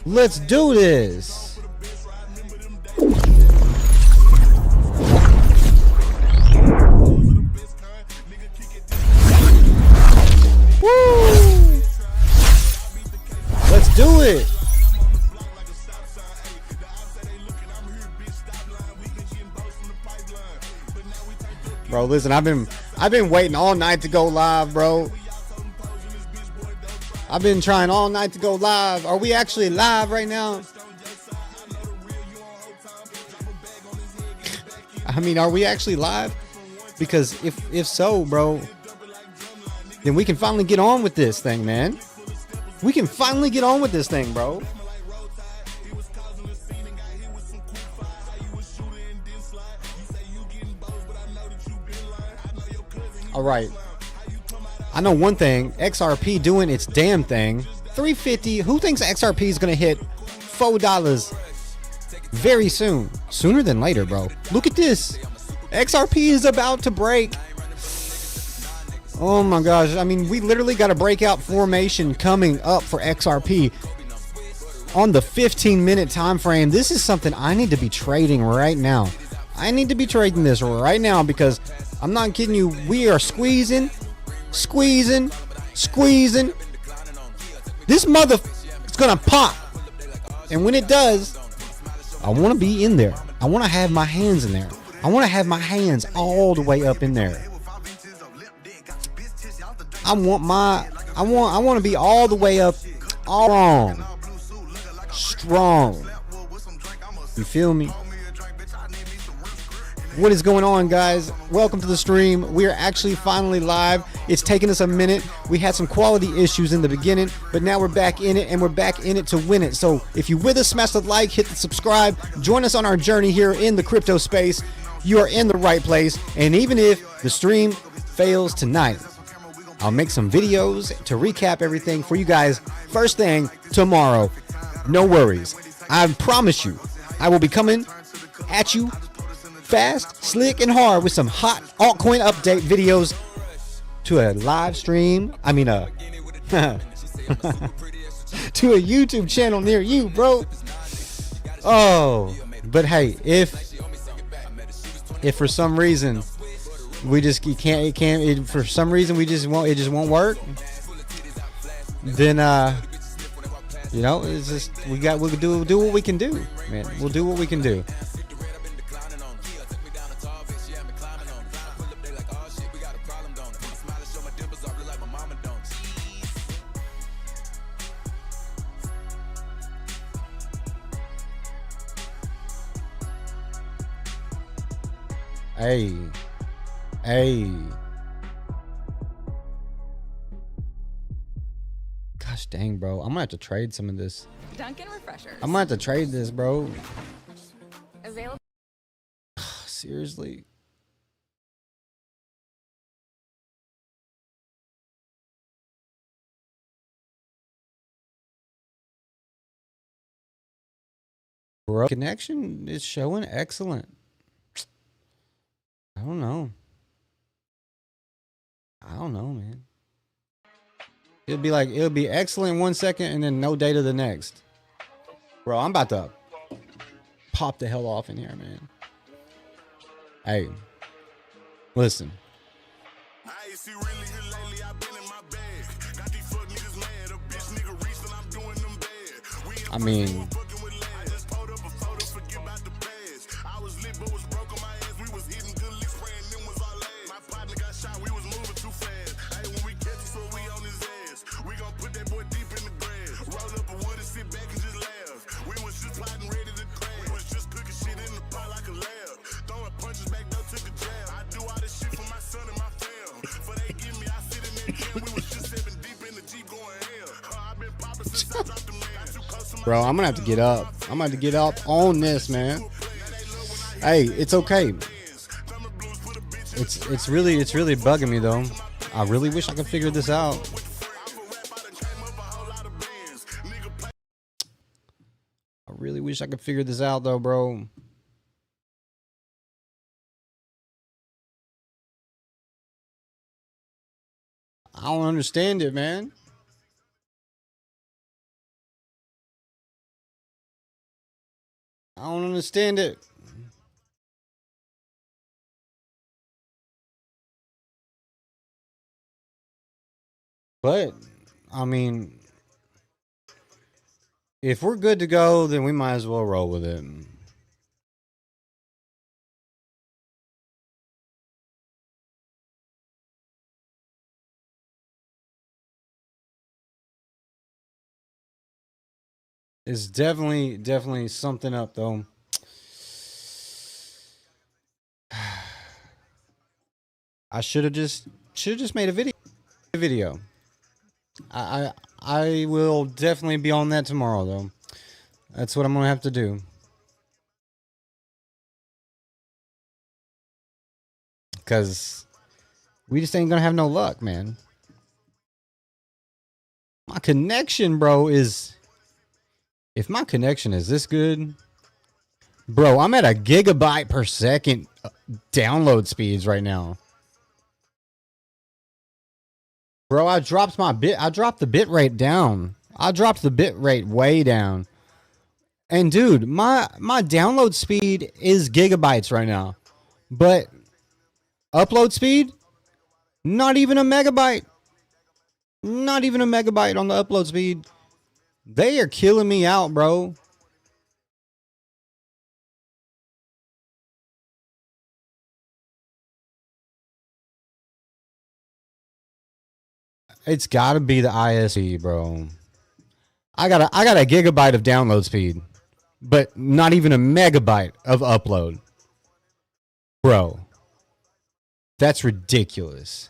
Let's do this. Woo! Let's do it. Bro, listen, I've been waiting all night to go live, bro. I've been trying all night to go live. Are we actually live right now? I mean, are we actually live? Because if so, bro, then we can finally get on with this thing, man. We can finally get on with this thing, bro. All right. I know one thing. XRP doing its damn thing. 350. Who thinks XRP is going to hit $4 very soon? Sooner than later, bro. Look at this. XRP is about to break. Oh my gosh. I mean, we literally got a breakout formation coming up for XRP on the 15-minute time frame. This is something I need to be trading right now. I need to be trading this right now because I'm not kidding you. We are squeezing. This mother is gonna pop. And when it does, I want to be in there. I want to have my hands in there. I want to have my hands all the way up in there. I want to be all the way up, all strong. You feel me? What is going on, guys? Welcome to the stream. We are actually finally live. It's taken us a minute. We had some quality issues in the beginning, but now we're back in it, and we're back in it to win it. So if you're with us, smash the like, hit the subscribe, join us on our journey here in the crypto space. You are in the right place. And even if the stream fails tonight, I'll make some videos to recap everything for you guys first thing tomorrow. No worries. I promise you, I will be coming at you fast, slick, and hard with some hot altcoin update videos to a live stream. I mean, to a YouTube channel near you, bro. Oh, but hey, if for some reason we just for some reason it just won't work, then you know, it's just we'll do what we can do, man. We'll do what we can do. Hey. Gosh dang, bro. I'm gonna have to trade some of this. Dunkin' refreshers. I'm gonna have to trade this, bro. Available. Seriously. Bro, connection is showing excellent. I don't know, man. It'll be excellent 1 second and then no data the next. Bro, I'm about to pop the hell off in here, man. Hey, listen. I mean, bro, I'm gonna have to get up. I'm gonna have to get up on this, man. Hey, it's okay. It's really bugging me though. I really wish I could figure this out. I really wish I could figure this out though, bro. I don't understand it, man. I don't understand it. But I mean, if we're good to go, then we might as well roll with it. It's definitely something up though. I should have just made a video. I will definitely be on that tomorrow though. That's what I'm gonna have to do. Cause we just ain't gonna have no luck, man. My connection, bro, is if my connection is this good, bro, I'm at a gigabyte per second download speeds right now. Bro, I dropped the bit rate down. I dropped the bit rate way down. And dude, my download speed is gigabytes right now. But upload speed, not even a megabyte. Not even a megabyte on the upload speed. They are killing me out, bro. It's got to be the ISP, bro. I got a gigabyte of download speed, but not even a megabyte of upload. Bro, that's ridiculous.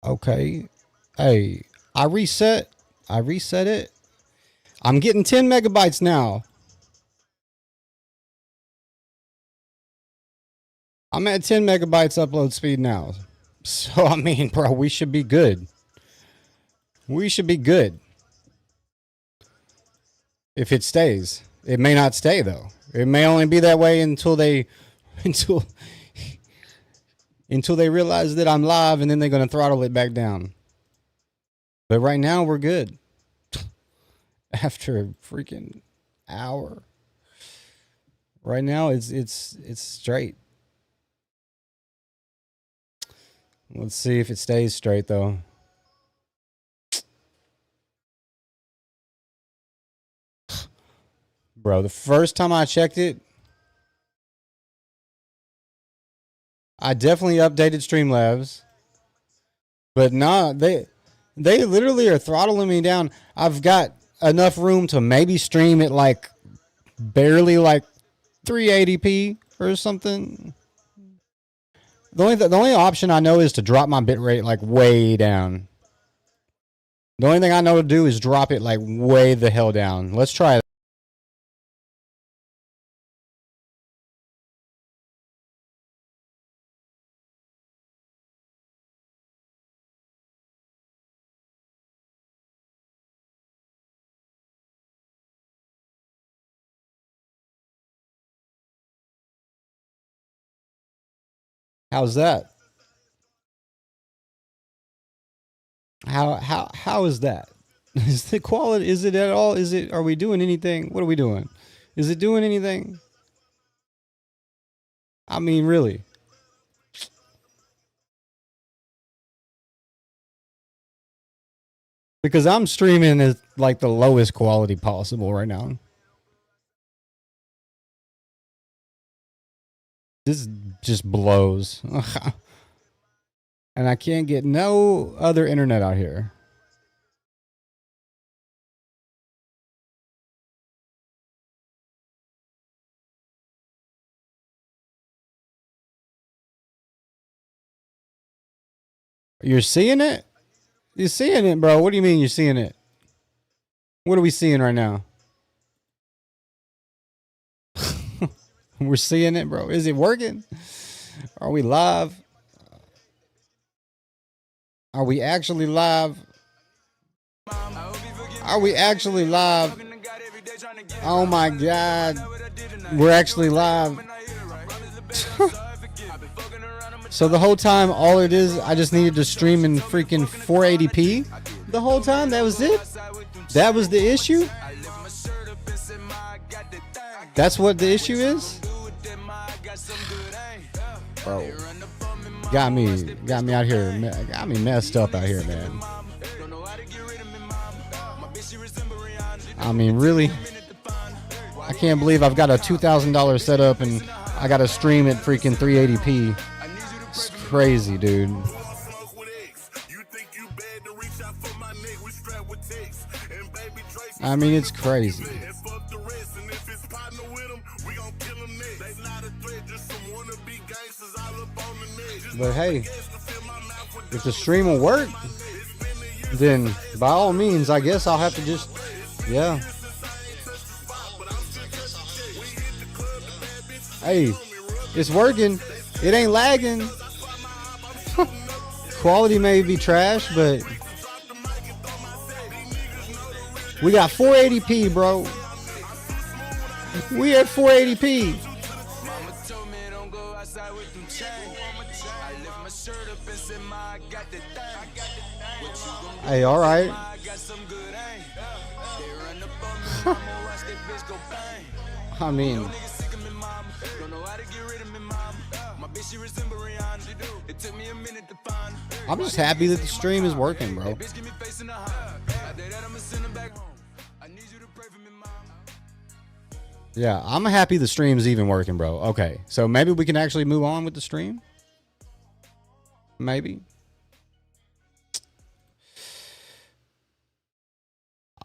Okay. Hey, I reset. I reset it. I'm getting 10 megabytes now. I'm at 10 megabytes upload speed now. So, I mean, bro, we should be good. We should be good. If it stays. It may not stay, though. It may only be that way until they until until they realize that I'm live, and then they're gonna throttle it back down. But right now we're good. After a freaking hour. Right now it's straight. Let's see if it stays straight though. Bro, the first time I checked it, I definitely updated Streamlabs. But nah, they literally are throttling me down. I've got enough room to maybe stream at like barely like 380p or something. The only option I know is to drop my bitrate like way down. The only thing I know to do is drop it like way the hell down. Let's try it. How's that? How is that? Is the quality, is it at all? Is it, are we doing anything? What are we doing? Is it doing anything? I mean, really. Because I'm streaming at like the lowest quality possible right now. This just blows. And I can't get no other internet out here. You're seeing it? You're seeing it, bro. What do you mean you're seeing it? What are we seeing right now? We're seeing it, bro. Is it working? Are we live? Are we actually live? Are we actually live? Oh my God. We're actually live. So the whole time, all it is, I just needed to stream in freaking 480p. The whole time, that was it? That was the issue? That's what the issue is? Bro. Got me out here, got me messed up out here, man. I mean, really? I can't believe I've got a $2,000 setup and I got to stream at freaking 380p. It's crazy, dude. I mean, it's crazy. But hey, if the stream will work, then by all means, I guess I'll have to just, yeah. Hey, it's working. It ain't lagging. Quality may be trash, but we got 480p, bro. We at 480p. Hey, all right. I mean, I'm just happy that the stream is working, bro. Yeah, I'm happy the stream's even working, bro. Okay, so maybe we can actually move on with the stream. Maybe.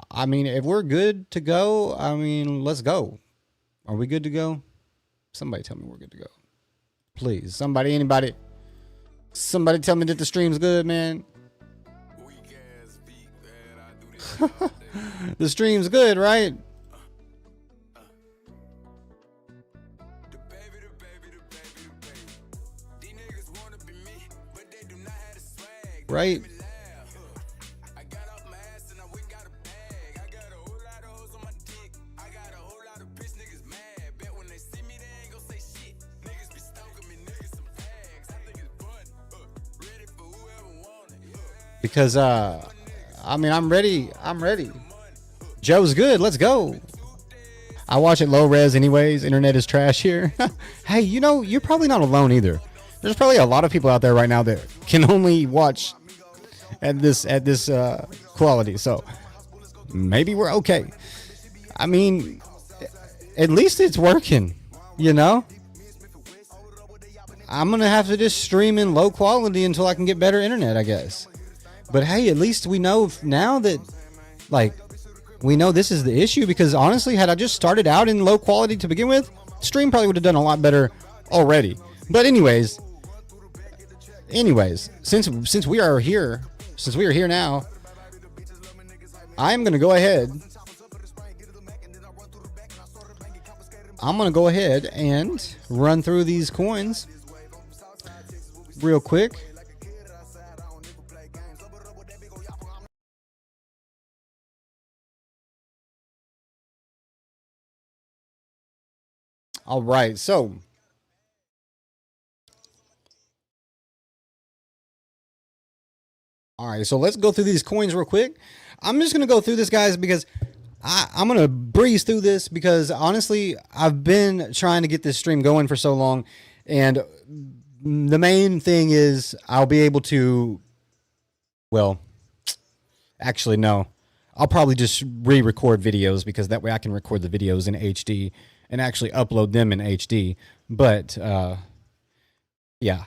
I mean, if we're good to go, I mean, let's go. Are we good to go? Somebody tell me we're good to go. Please, somebody, anybody. Somebody tell me that the stream's good, man. The stream's good, right? Right? Because I mean, I'm ready. Joe's good. Let's go. I watch it low res anyways. Internet is trash here. Hey, you know, you're probably not alone either. There's probably a lot of people out there right now that can only watch at this quality. So maybe we're okay. I mean, at least it's working, you know? I'm going to have to just stream in low quality until I can get better internet, I guess. But hey, at least we know now that, like, we know this is the issue, because honestly, had I just started out in low quality to begin with, stream probably would have done a lot better already. But anyways, since we are here now, I'm going to go ahead. I'm going to go ahead and run through these coins real quick. All right, so All right, so let's go through these coins real quick. I'm just going to go through this, guys, because I'm going to breeze through this because, honestly, I've been trying to get this stream going for so long. And the main thing is I'll be able to, well, actually, no. I'll probably just re-record videos because that way I can record the videos in HD and actually upload them in HD. But, yeah.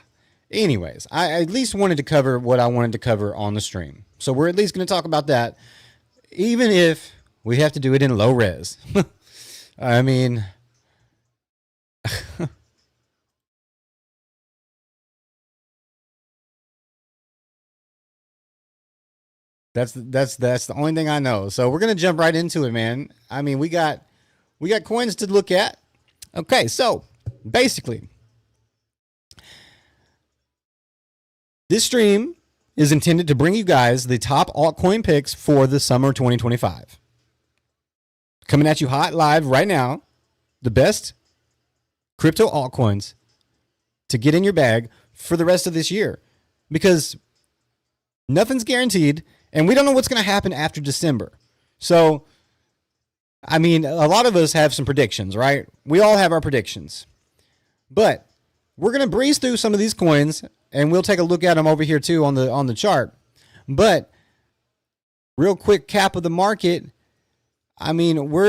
Anyways, I at least wanted to cover what I wanted to cover on the stream. So we're at least going to talk about that, even if we have to do it in low res. I mean, that's the only thing I know. So we're going to jump right into it, man. I mean, we got coins to look at. Okay, so basically, this stream is intended to bring you guys the top altcoin picks for the summer 2025. Coming at you hot live right now, the best crypto altcoins to get in your bag for the rest of this year. Because nothing's guaranteed, and we don't know what's going to happen after December. So, I mean, a lot of us have some predictions, right? We all have our predictions. But we're going to breeze through some of these coins, and we'll take a look at them over here too on the chart. But real quick cap of the market. I mean, we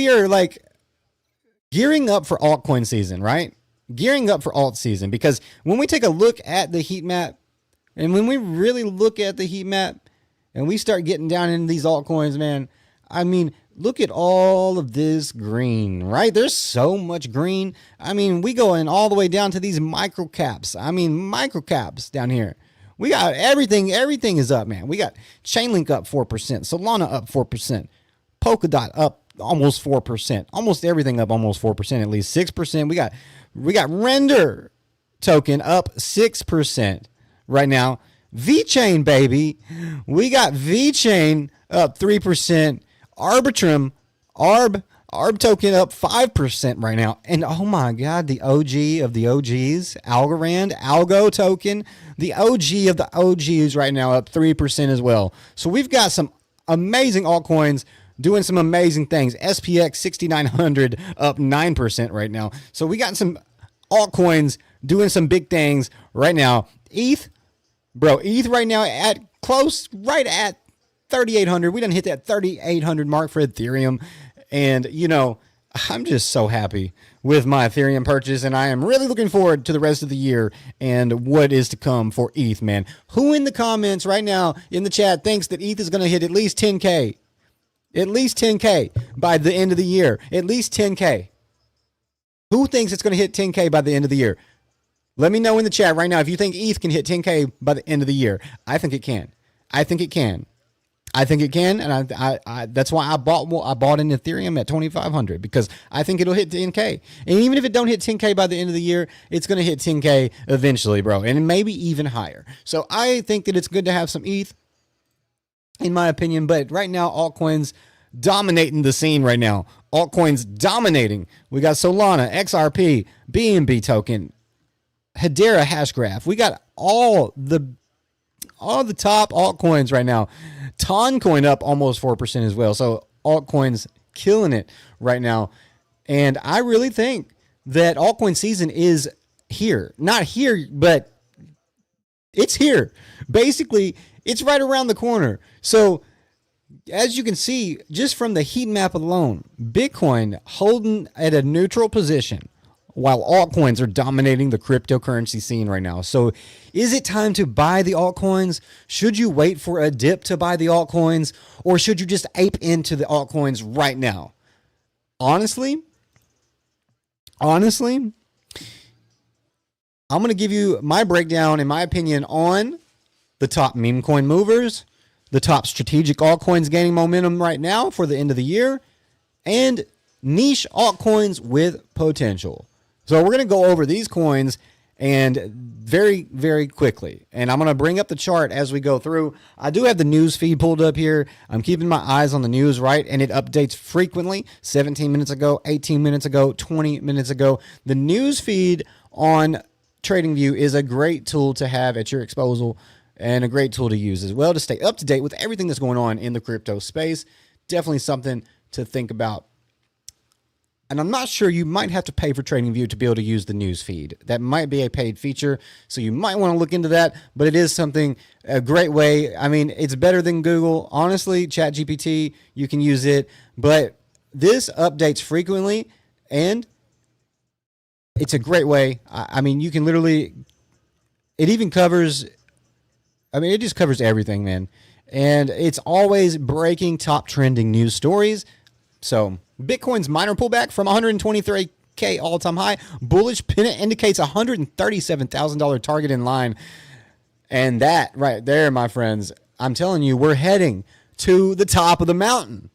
are like gearing up for altcoin season, right? Gearing up for alt season, because when we take a look at the heat map, and when we really look at the heat map and we start getting down into these altcoins, man, I mean, look at all of this green, right? There's so much green. I mean, we going all the way down to these micro caps. I mean, micro caps down here. We got everything. Everything is up, man. We got Chainlink up 4%, Solana up 4%, Polkadot up almost 4%, almost everything up almost 4%, at least 6%. We got Render token up 6% right now. VeChain, baby. We got VeChain up 3%. Arbitrum, Arb token up 5% right now. And oh my God, the OG of the OGs, Algorand, Algo token, the OG of the OGs right now up 3% as well. So we've got some amazing altcoins doing some amazing things. SPX 6900 up 9% right now. So we got some altcoins doing some big things right now. ETH right now at close, right at 3,800. We done hit that 3,800 mark for Ethereum. And, you know, I'm just so happy with my Ethereum purchase, and I am really looking forward to the rest of the year and what is to come for ETH, man. Who in the comments right now in the chat thinks that ETH is going to hit at least 10K? At least 10K by the end of the year. At least 10K. Who thinks it's going to hit 10K by the end of the year? Let me know in the chat right now if you think ETH can hit 10K by the end of the year. I think it can. I think it can. I think it can, and I that's why I bought in Ethereum at 2,500, because I think it'll hit 10K. And even if it don't hit 10K by the end of the year, it's going to hit 10K eventually, bro, and maybe even higher. So I think that it's good to have some ETH, in my opinion. But right now, altcoins dominating the scene right now. Altcoins dominating. We got Solana, XRP, BNB token, Hedera Hashgraph. We got all the top altcoins right now. Toncoin up almost 4% as well. So altcoins killing it right now. And I really think that altcoin season is here. Not here, but it's here. Basically, it's right around the corner. So as you can see, just from the heat map alone, Bitcoin holding at a neutral position while altcoins are dominating the cryptocurrency scene right now. So is it time to buy the altcoins? Should you wait for a dip to buy the altcoins? Or should you just ape into the altcoins right now? Honestly, I'm going to give you my breakdown, in my opinion, on the top meme coin movers, the top strategic altcoins gaining momentum right now for the end of the year, and niche altcoins with potential. So we're going to go over these coins and very, very quickly. And I'm going to bring up the chart as we go through. I do have the news feed pulled up here. I'm keeping my eyes on the news, right? And it updates frequently. 17 minutes ago, 18 minutes ago, 20 minutes ago. The news feed on TradingView is a great tool to have at your disposal and a great tool to use as well to stay up to date with everything that's going on in the crypto space. Definitely something to think about. And I'm not sure, you might have to pay for TradingView to be able to use the news feed. That might be a paid feature, so you might want to look into that, but it is something, a great way. I mean, it's better than Google. Honestly, ChatGPT, you can use it, but this updates frequently, and it's a great way. I mean, you can literally, it even covers, I mean, it just covers everything, man. And it's always breaking top trending news stories. So Bitcoin's minor pullback from 123K all-time high. Bullish pennant indicates $137,000 target in line. And that right there, my friends, I'm telling you, we're heading to the top of the mountain.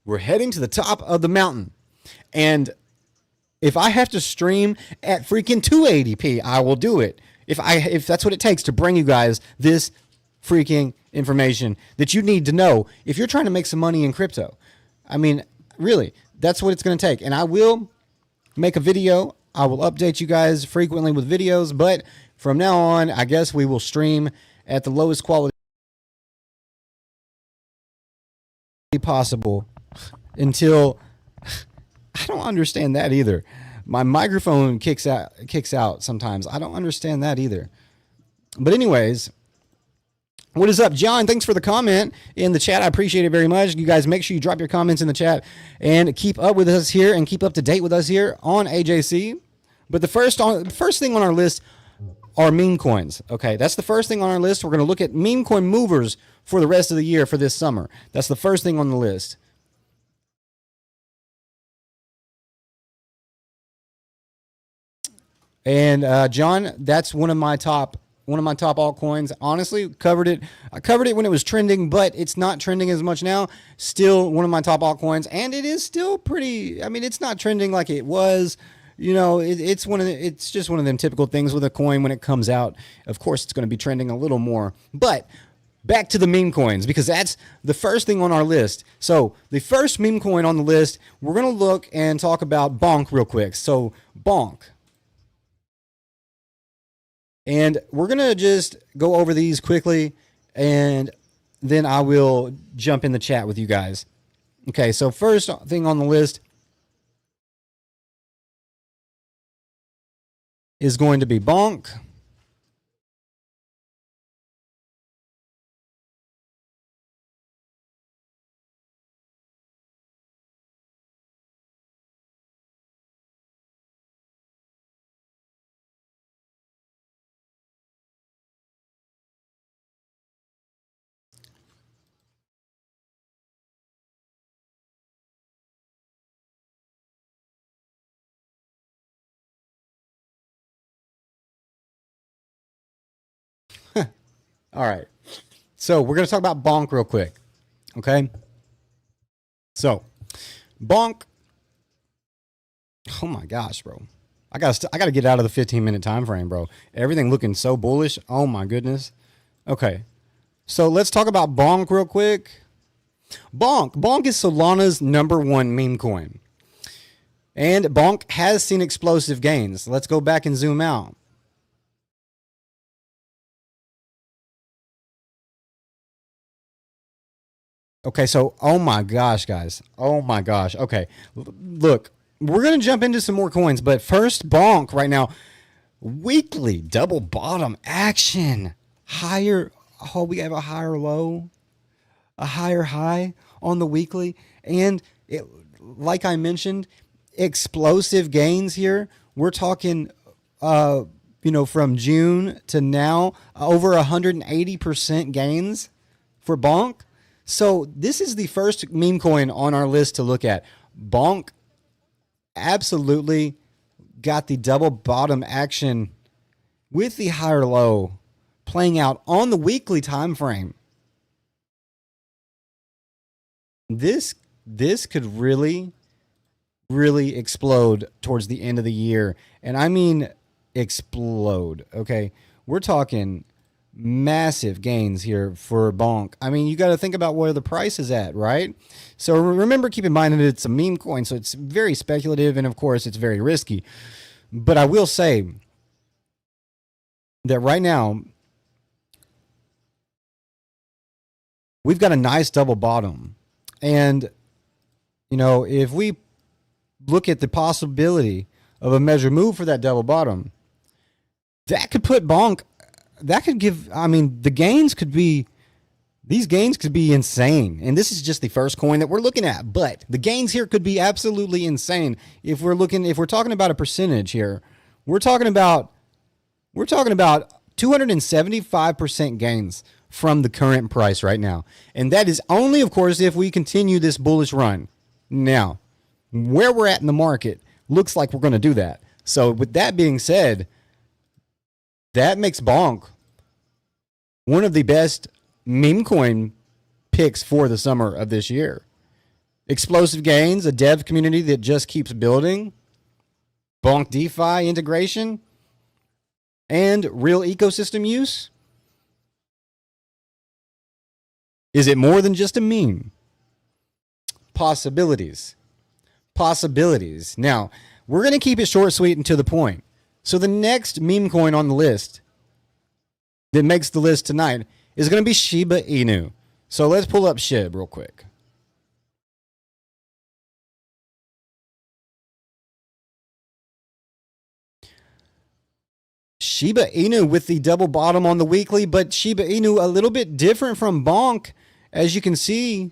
We're heading to the top of the mountain. And if I have to stream at freaking 280p, I will do it. If that's what it takes to bring you guys this freaking information that you need to know if you're trying to make some money in crypto. I mean, really, that's what it's going to take. And I will make a video. I will update you guys frequently with videos, but from now on, I guess we will stream at the lowest quality possible until I don't understand that either. My microphone kicks out sometimes. I don't understand that either. But anyways, what is up, John? Thanks for the comment in the chat. I appreciate it very much. You guys, make sure you drop your comments in the chat and keep up with us here and keep up to date with us here on AJC. But the first thing on our list are meme coins. Okay, that's the first thing on our list. We're going to look at meme coin movers for the rest of the year for this summer. That's the first thing on the list. And John, that's one of my top altcoins. Honestly, I covered it when it was trending, but it's not trending as much now. Still one of my top altcoins, and it is still pretty, I mean, it's not trending like it was. You know, it's just one of them typical things with a coin when it comes out. Of course, it's going to be trending a little more. But back to the meme coins, because that's the first thing on our list. So the first meme coin on the list, we're going to look and talk about Bonk real quick. So Bonk. And we're going to just go over these quickly, and then I will jump in the chat with you guys. Okay, so first thing on the list is going to be Bonk. All right. So we're going to talk about Bonk real quick. Okay. So Bonk. Oh my gosh, bro. I got to get out of the 15-minute time frame, bro. Everything looking so bullish. Oh my goodness. Okay. So let's talk about Bonk real quick. Bonk is Solana's #1 meme coin. And Bonk has seen explosive gains. Let's go back and zoom out. Okay, so, oh my gosh, guys. Oh my gosh. Okay, look, we're going to jump into some more coins, but first, Bonk right now, weekly double bottom action. Higher, oh, we have a higher low, a higher high on the weekly, and it, like I mentioned, explosive gains here. We're talking, from June to now, over 180% gains for Bonk. So this is the first meme coin on our list to look at. Bonk absolutely got the double bottom action with the higher low playing out on the weekly time frame. This could really explode towards the end of the year. And I mean explode, okay? We're talking massive gains here for Bonk. I mean, you got to think about where the price is at, right? So remember, keep in mind that it's a meme coin, so it's very speculative, and of course, it's very risky. But I will say, that right now we've got a nice double bottom. And, you know, if we look at the possibility of a measure move for that double bottom, that could put bonk, that could give, I mean, the gains could be, these gains could be insane. And this is just the first coin that we're looking at, but the gains here could be absolutely insane. If we're talking about a percentage here, we're talking about 275% gains from the current price right now. And that is only, of course, if we continue this bullish run. Now, where we're at in the market looks like we're going to do that. So with that being said, that makes bonk one of the best meme coin picks for the summer of this year. Explosive gains, a dev community that just keeps building, bonk DeFi integration, and real ecosystem use. Is it more than just a meme? Possibilities. Possibilities. Now, we're going to keep it short, sweet, and to the point. So the next meme coin on the list that makes the list tonight is going to be Shiba Inu. So let's pull up SHIB real quick. Shiba Inu with the double bottom on the weekly, but Shiba Inu a little bit different from bonk. As you can see,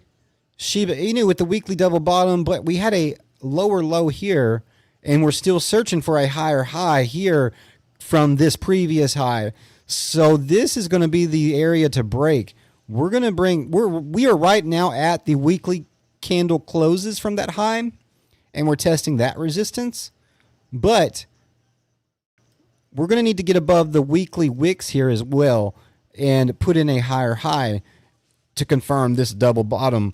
Shiba Inu with the weekly double bottom, but we had a lower low here, and we're still searching for a higher high here from this previous high. So this is going to be the area to break. We're going to we are right now at the weekly candle closes from that high, and we're testing that resistance. But we're going to need to get above the weekly wicks here as well and put in a higher high to confirm this double bottom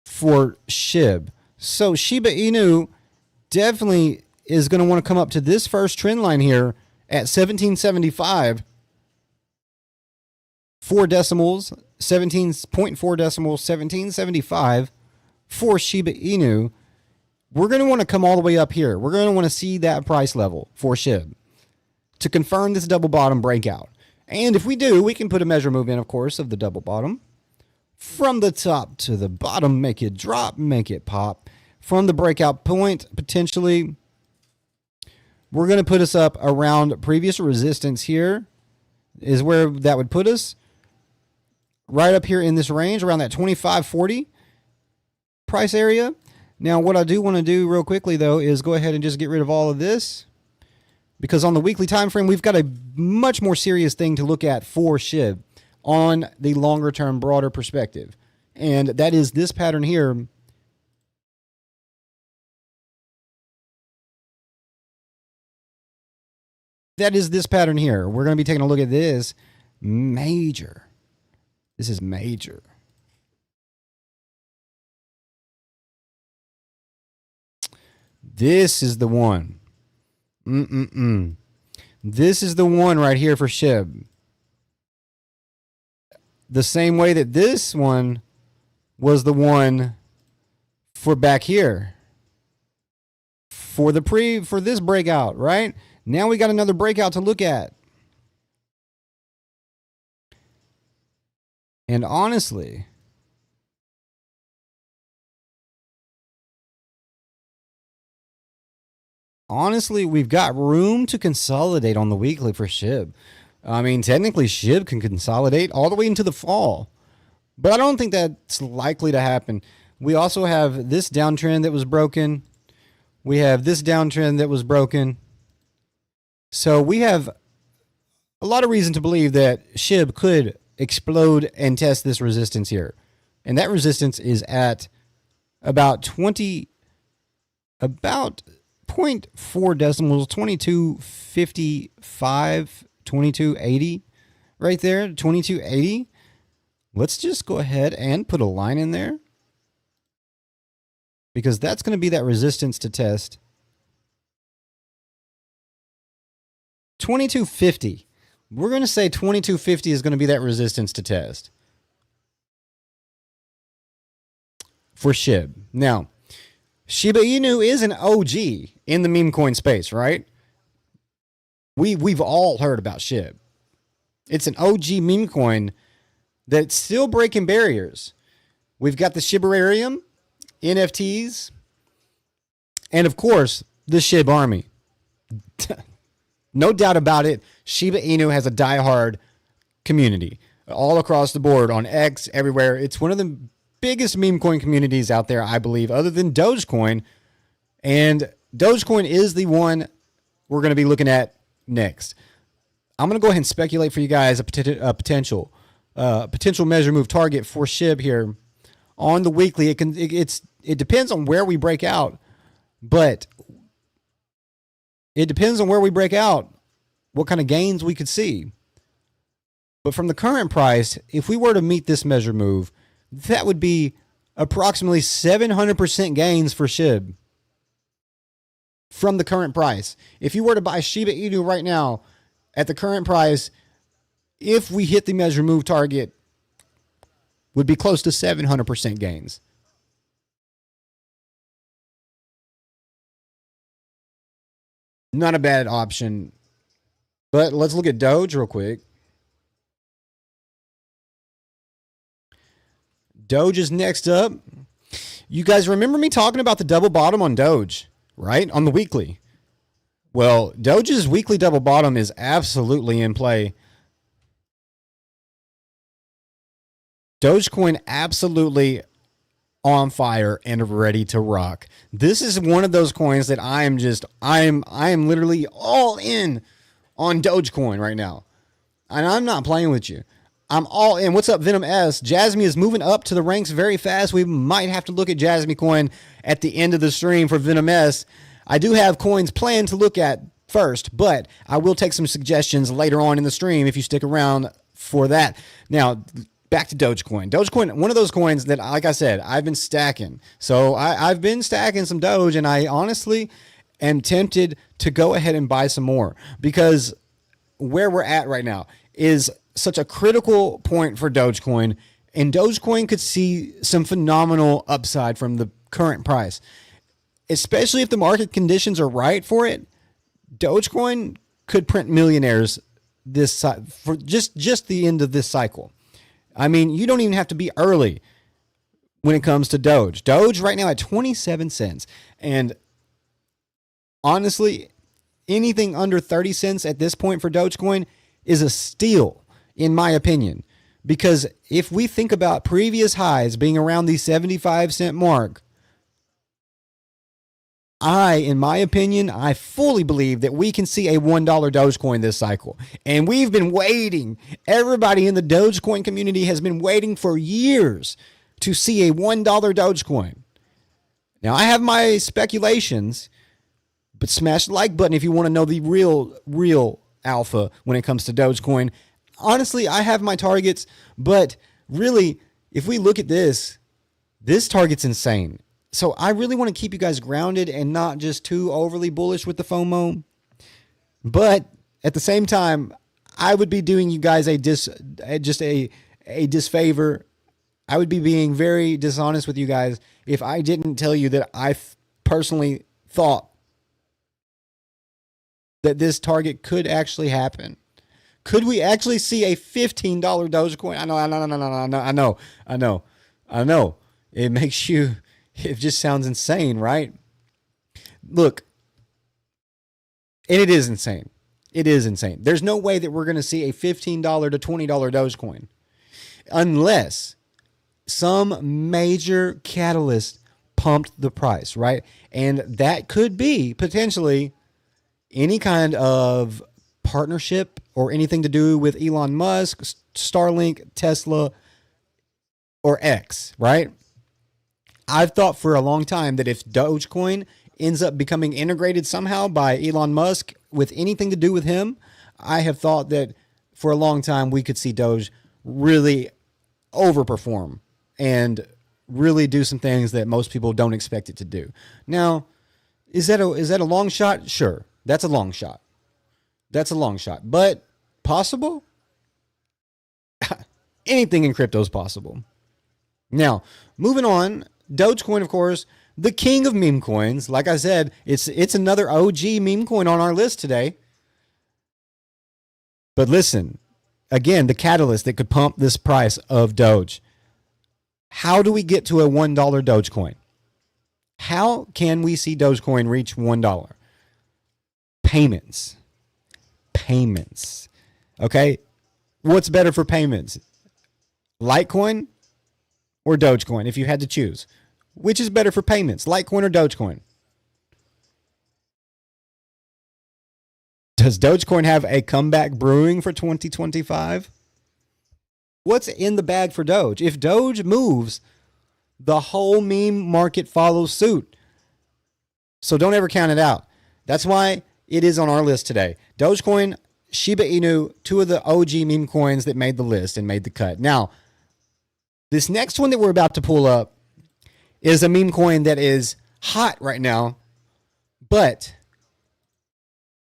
for SHIB. So Shiba Inu definitely is going to want to come up to this first trend line here at 1775. 4 decimals, 17.4 decimals, 1775 for Shiba Inu. We're going to want to come all the way up here. We're going to want to see that price level for SHIB to confirm this double bottom breakout. And if we do, we can put a measure move in, of course, of the double bottom. From the top to the bottom, make it drop, make it pop. From the breakout point, potentially, we're going to put us up around previous resistance here is where that would put us. Right up here in this range, around that 25.40 price area. Now, what I do want to do real quickly, though, is go ahead and just get rid of all of this. Because on the weekly time frame, we've got a much more serious thing to look at for SHIB on the longer term, broader perspective. And that is this pattern here. That is this pattern here. We're going to be taking a look at this major. This is major. This is the one. This is the one right here for SHIB. The same way that this one was the one for back here. For this breakout, right? Now we got another breakout to look at. And honestly, we've got room to consolidate on the weekly for SHIB. I mean, technically, SHIB can consolidate all the way into the fall. But I don't think that's likely to happen. We also have this downtrend that was broken. We have this downtrend that was broken. So we have a lot of reason to believe that SHIB could explode and test this resistance here. And that resistance is at about 0.4 decimals, 2255, 2280 right there, 2280. Let's just go ahead and put a line in there because that's going to be that resistance to test. 2250. We're going to say 2250 is going to be that resistance to test for SHIB. Now, Shiba Inu is an OG in the meme coin space, right? We've all heard about SHIB. It's an OG meme coin that's still breaking barriers. We've got the Shiberarium, NFTs, and of course, the SHIB army. No doubt about it, Shiba Inu has a diehard community all across the board on X, everywhere. It's one of the biggest meme coin communities out there, I believe, other than Dogecoin. And Dogecoin is the one we're going to be looking at next. I'm going to go ahead and speculate for you guys a potential measure move target for SHIB here on the weekly. It depends on where we break out, but it depends on where we break out, what kind of gains we could see. But from the current price, if we were to meet this measure move, that would be approximately 700% gains for SHIB from the current price. If you were to buy Shiba Inu right now at the current price, if we hit the measure move target, would be close to 700% gains. Not a bad option. But let's look at Doge real quick. Doge is next up. You guys remember me talking about the double bottom on Doge, right? On the weekly. Well, Doge's weekly double bottom is absolutely in play. Dogecoin absolutely on fire and ready to rock. This is one of those coins that I am literally all in on Dogecoin right now. And I'm not playing with you. I'm all in. What's up, Venom S? Jasmine is moving up to the ranks very fast. We might have to look at Jasmine coin at the end of the stream for Venom S. I do have coins planned to look at first, but I will take some suggestions later on in the stream if you stick around for that. Now, back to Dogecoin. Dogecoin, one of those coins that, like I said, I've been stacking. So I've been stacking some Doge, and I honestly am tempted to go ahead and buy some more because where we're at right now is such a critical point for Dogecoin, and Dogecoin could see some phenomenal upside from the current price, especially if the market conditions are right for it. Dogecoin could print millionaires for just the end of this cycle. I mean, you don't even have to be early when it comes to Doge. Doge right now at 27 cents. And honestly, anything under 30 cents at this point for Dogecoin is a steal, in my opinion. Because if we think about previous highs being around the 75-cent mark, in my opinion, I fully believe that we can see a $1 Dogecoin this cycle. And we've been waiting. Everybody in the Dogecoin community has been waiting for years to see a $1 Dogecoin. Now, I have my speculations, but smash the like button if you want to know the real alpha when it comes to Dogecoin. Honestly, I have my targets, but really, if we look at this target's insane. So I really want to keep you guys grounded and not just too overly bullish with the FOMO. But at the same time, I would be doing you guys a disfavor. I would be being very dishonest with you guys if I didn't tell you that I personally thought that this target could actually happen. Could we actually see a $15 Dogecoin? I know. It makes you... It just sounds insane, right? Look, and it is insane. It is insane. There's no way that we're going to see a $15 to $20 Dogecoin unless some major catalyst pumped the price, right? And that could be potentially any kind of partnership or anything to do with Elon Musk, Starlink, Tesla, or X, right? I've thought for a long time that if Dogecoin ends up becoming integrated somehow by Elon Musk with anything to do with him, I have thought that for a long time we could see Doge really overperform and really do some things that most people don't expect it to do. Now, is that a long shot? Sure, that's a long shot. That's a long shot, but possible? Anything in crypto is possible. Now, moving on. Dogecoin, of course, the king of meme coins. Like I said, it's another OG meme coin on our list today. But listen, again, the catalyst that could pump this price of Doge. How do we get to a $1 Dogecoin? How can we see Dogecoin reach $1? Payments. Payments. Okay? What's better for payments? Litecoin or Dogecoin, if you had to choose? Which is better for payments, Litecoin or Dogecoin? Does Dogecoin have a comeback brewing for 2025? What's in the bag for Doge? If Doge moves, the whole meme market follows suit. So don't ever count it out. That's why it is on our list today. Dogecoin, Shiba Inu, two of the OG meme coins that made the list and made the cut. Now, this next one that we're about to pull up is a meme coin that is hot right now, but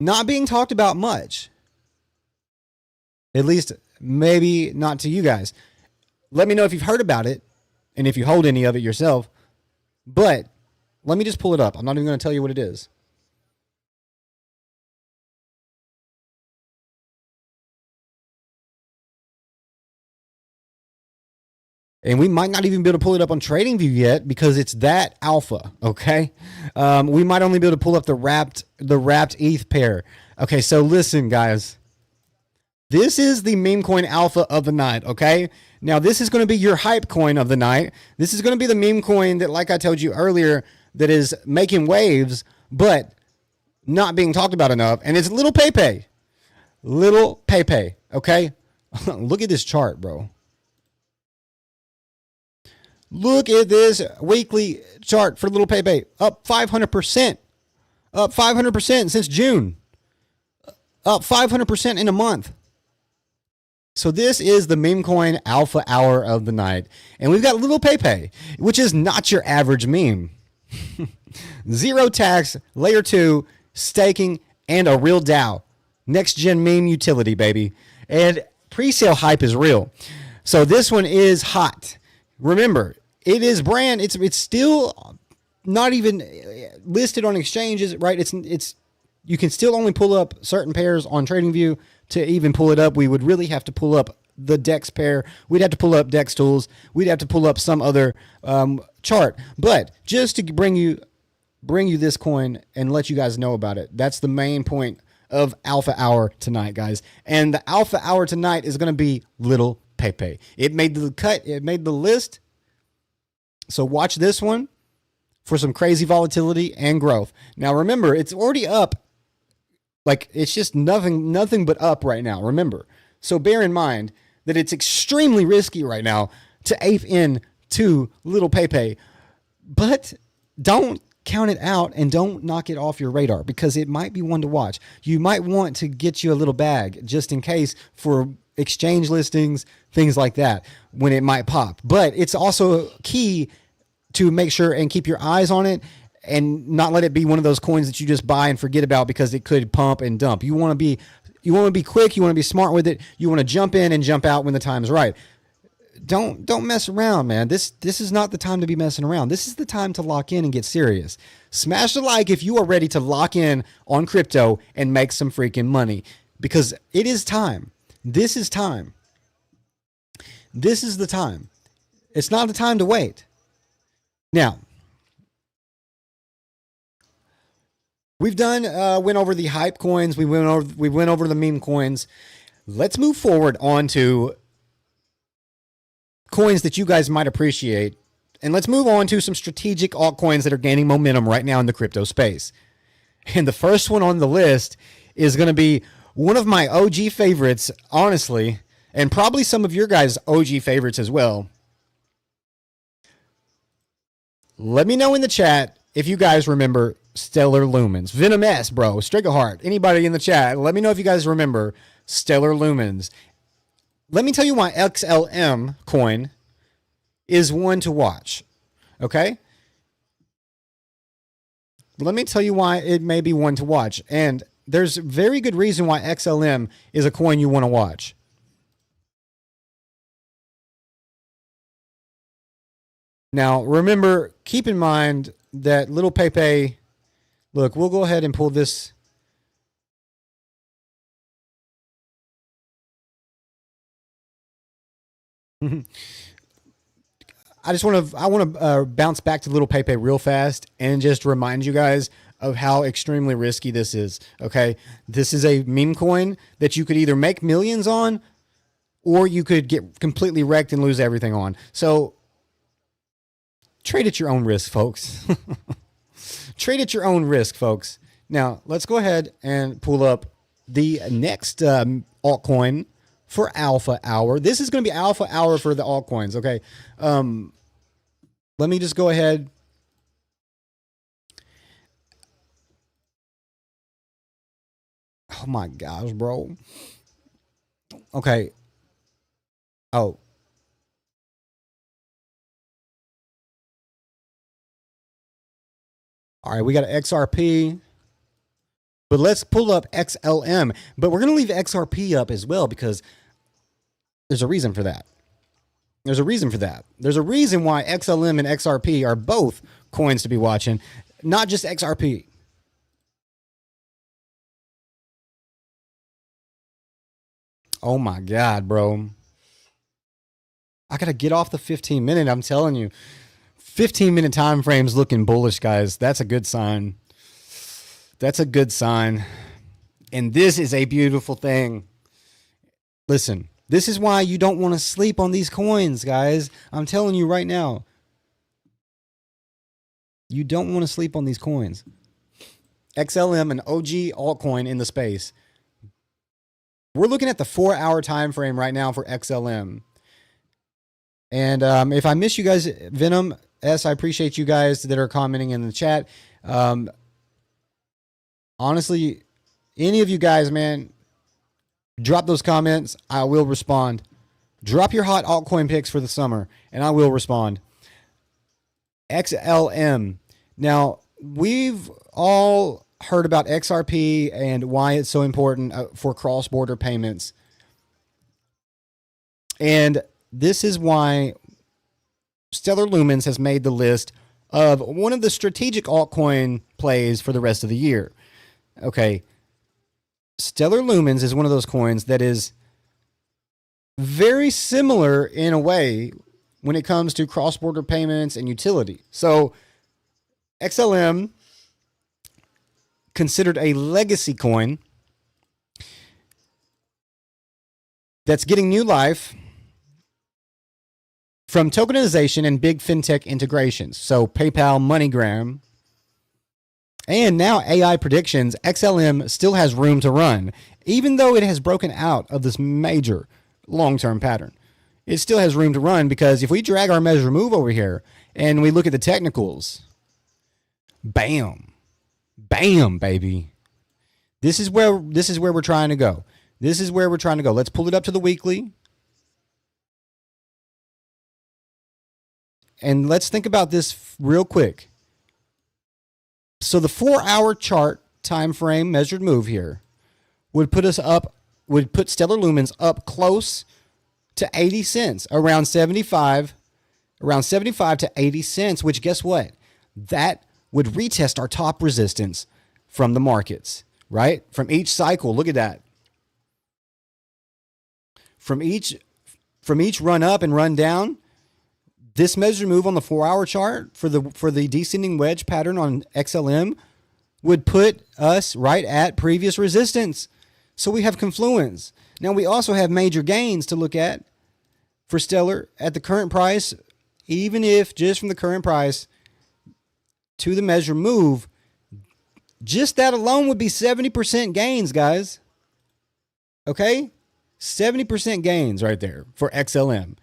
not being talked about much. At least maybe not to you guys. Let me know if you've heard about it and if you hold any of it yourself. But let me just pull it up. I'm not even going to tell you what it is. And we might not even be able to pull it up on TradingView yet because it's that alpha, okay? We might only be able to pull up the wrapped ETH pair. Okay, so listen, guys. This is the meme coin alpha of the night, okay? Now, this is going to be your hype coin of the night. This is going to be the meme coin that, like I told you earlier, that is making waves, but not being talked about enough. And it's Little Pepe. Little Pepe, okay? Look at this chart, bro. Look at this weekly chart for Little Pepe. Up 500%. Up 500% since June. Up 500% in a month. So this is the meme coin alpha hour of the night. And we've got Little Pepe, which is not your average meme. Zero tax, layer 2, staking, and a real DAO. Next gen meme utility, baby. And pre-sale hype is real. So this one is hot. Remember, it is brand. It's still not even listed on exchanges, right? It's you can still only pull up certain pairs on TradingView. To even pull it up, we would really have to pull up the DEX pair. We'd have to pull up DEX tools. We'd have to pull up some other chart. But just to bring you this coin and let you guys know about it, that's the main point of Alpha Hour tonight, guys. And the Alpha Hour tonight is going to be Little Pepe. It made the cut. It made the list. So watch this one for some crazy volatility and growth. Now, remember, it's already up. Like, it's just nothing but up right now, remember. So bear in mind that it's extremely risky right now to ape in to Little Pepe. But don't count it out and don't knock it off your radar because it might be one to watch. You might want to get you a little bag just in case for exchange listings, things like that, when it might pop. But it's also key to make sure and keep your eyes on it and not let it be one of those coins that you just buy and forget about because it could pump and dump. You want to be quick, you want to be smart with it. You want to jump in and jump out when the time's right. Don't mess around, man. This is not the time to be messing around. This is the time to lock in and get serious. Smash the like if you are ready to lock in on crypto and make some freaking money because it is time. This is time. This is the time. It's not the time to wait. Now, we've went over the hype coins. We went over the meme coins. Let's move forward on to coins that you guys might appreciate. And let's move on to some strategic altcoins that are gaining momentum right now in the crypto space. And the first one on the list is going to be one of my OG favorites, honestly, and probably some of your guys' OG favorites as well. Let me know in the chat if you guys remember Stellar Lumens. Venom S, bro. Striggerheart. Anybody in the chat, let me know if you guys remember Stellar Lumens. Let me tell you why XLM coin is one to watch. Okay? Let me tell you why it may be one to watch. And there's very good reason why XLM is a coin you want to watch. Now, remember, keep in mind that Little Pepe, look, we'll go ahead and pull this. I want to bounce back to Little Pepe real fast and just remind you guys of how extremely risky this is. Okay, this is a meme coin that you could either make millions on, or you could get completely wrecked and lose everything on. So trade at your own risk, folks. Trade at your own risk, folks. Now let's go ahead and pull up the next altcoin for Alpha Hour. This is going to be Alpha Hour for the altcoins. Okay. Let me just go ahead. Oh my gosh, bro. Okay. Oh. All right, we got an XRP. But let's pull up XLM. But we're going to leave XRP up as well because there's a reason for that. There's a reason for that. There's a reason why XLM and XRP are both coins to be watching, not just XRP. Oh my God, bro. I got to get off the 15-minute. I'm telling you, 15-minute time frames looking bullish, guys. That's a good sign. That's a good sign. And this is a beautiful thing. Listen, this is why you don't want to sleep on these coins, guys. I'm telling you right now. You don't want to sleep on these coins. XLM, an OG altcoin in the space. We're looking at the 4-hour time frame right now for XLM. And if I miss you guys, Venom S, I appreciate you guys that are commenting in the chat. Honestly, any of you guys, man, drop those comments. I will respond. Drop your hot altcoin picks for the summer, and I will respond. XLM. Now, we've all heard about XRP and why it's so important for cross-border payments. And this is why Stellar Lumens has made the list of one of the strategic altcoin plays for the rest of the year. Okay. Stellar Lumens is one of those coins that is very similar in a way when it comes to cross-border payments and utility. So XLM, considered a legacy coin that's getting new life from tokenization and big fintech integrations. So PayPal, MoneyGram, and now AI predictions. XLM still has room to run, even though it has broken out of this major long-term pattern. It still has room to run because if we drag our measure move over here and we look at the technicals, bam, bam, baby. This is where we're trying to go. This is where we're trying to go. Let's pull it up to the weekly. And let's think about this real quick. So the 4-hour chart time frame measured move here would put us up, would put Stellar Lumens up close to 80 cents, around 75 to 80 cents, which guess what? That would retest our top resistance from the markets, right? From each cycle. Look at that. From each run up and run down, this measure move on the 4-hour chart for the descending wedge pattern on XLM would put us right at previous resistance. So we have confluence. Now we also have major gains to look at for Stellar at the current price, even if just from the current price to the measure move, just that alone would be 70% gains, guys. Okay? 70% gains right there for XLM.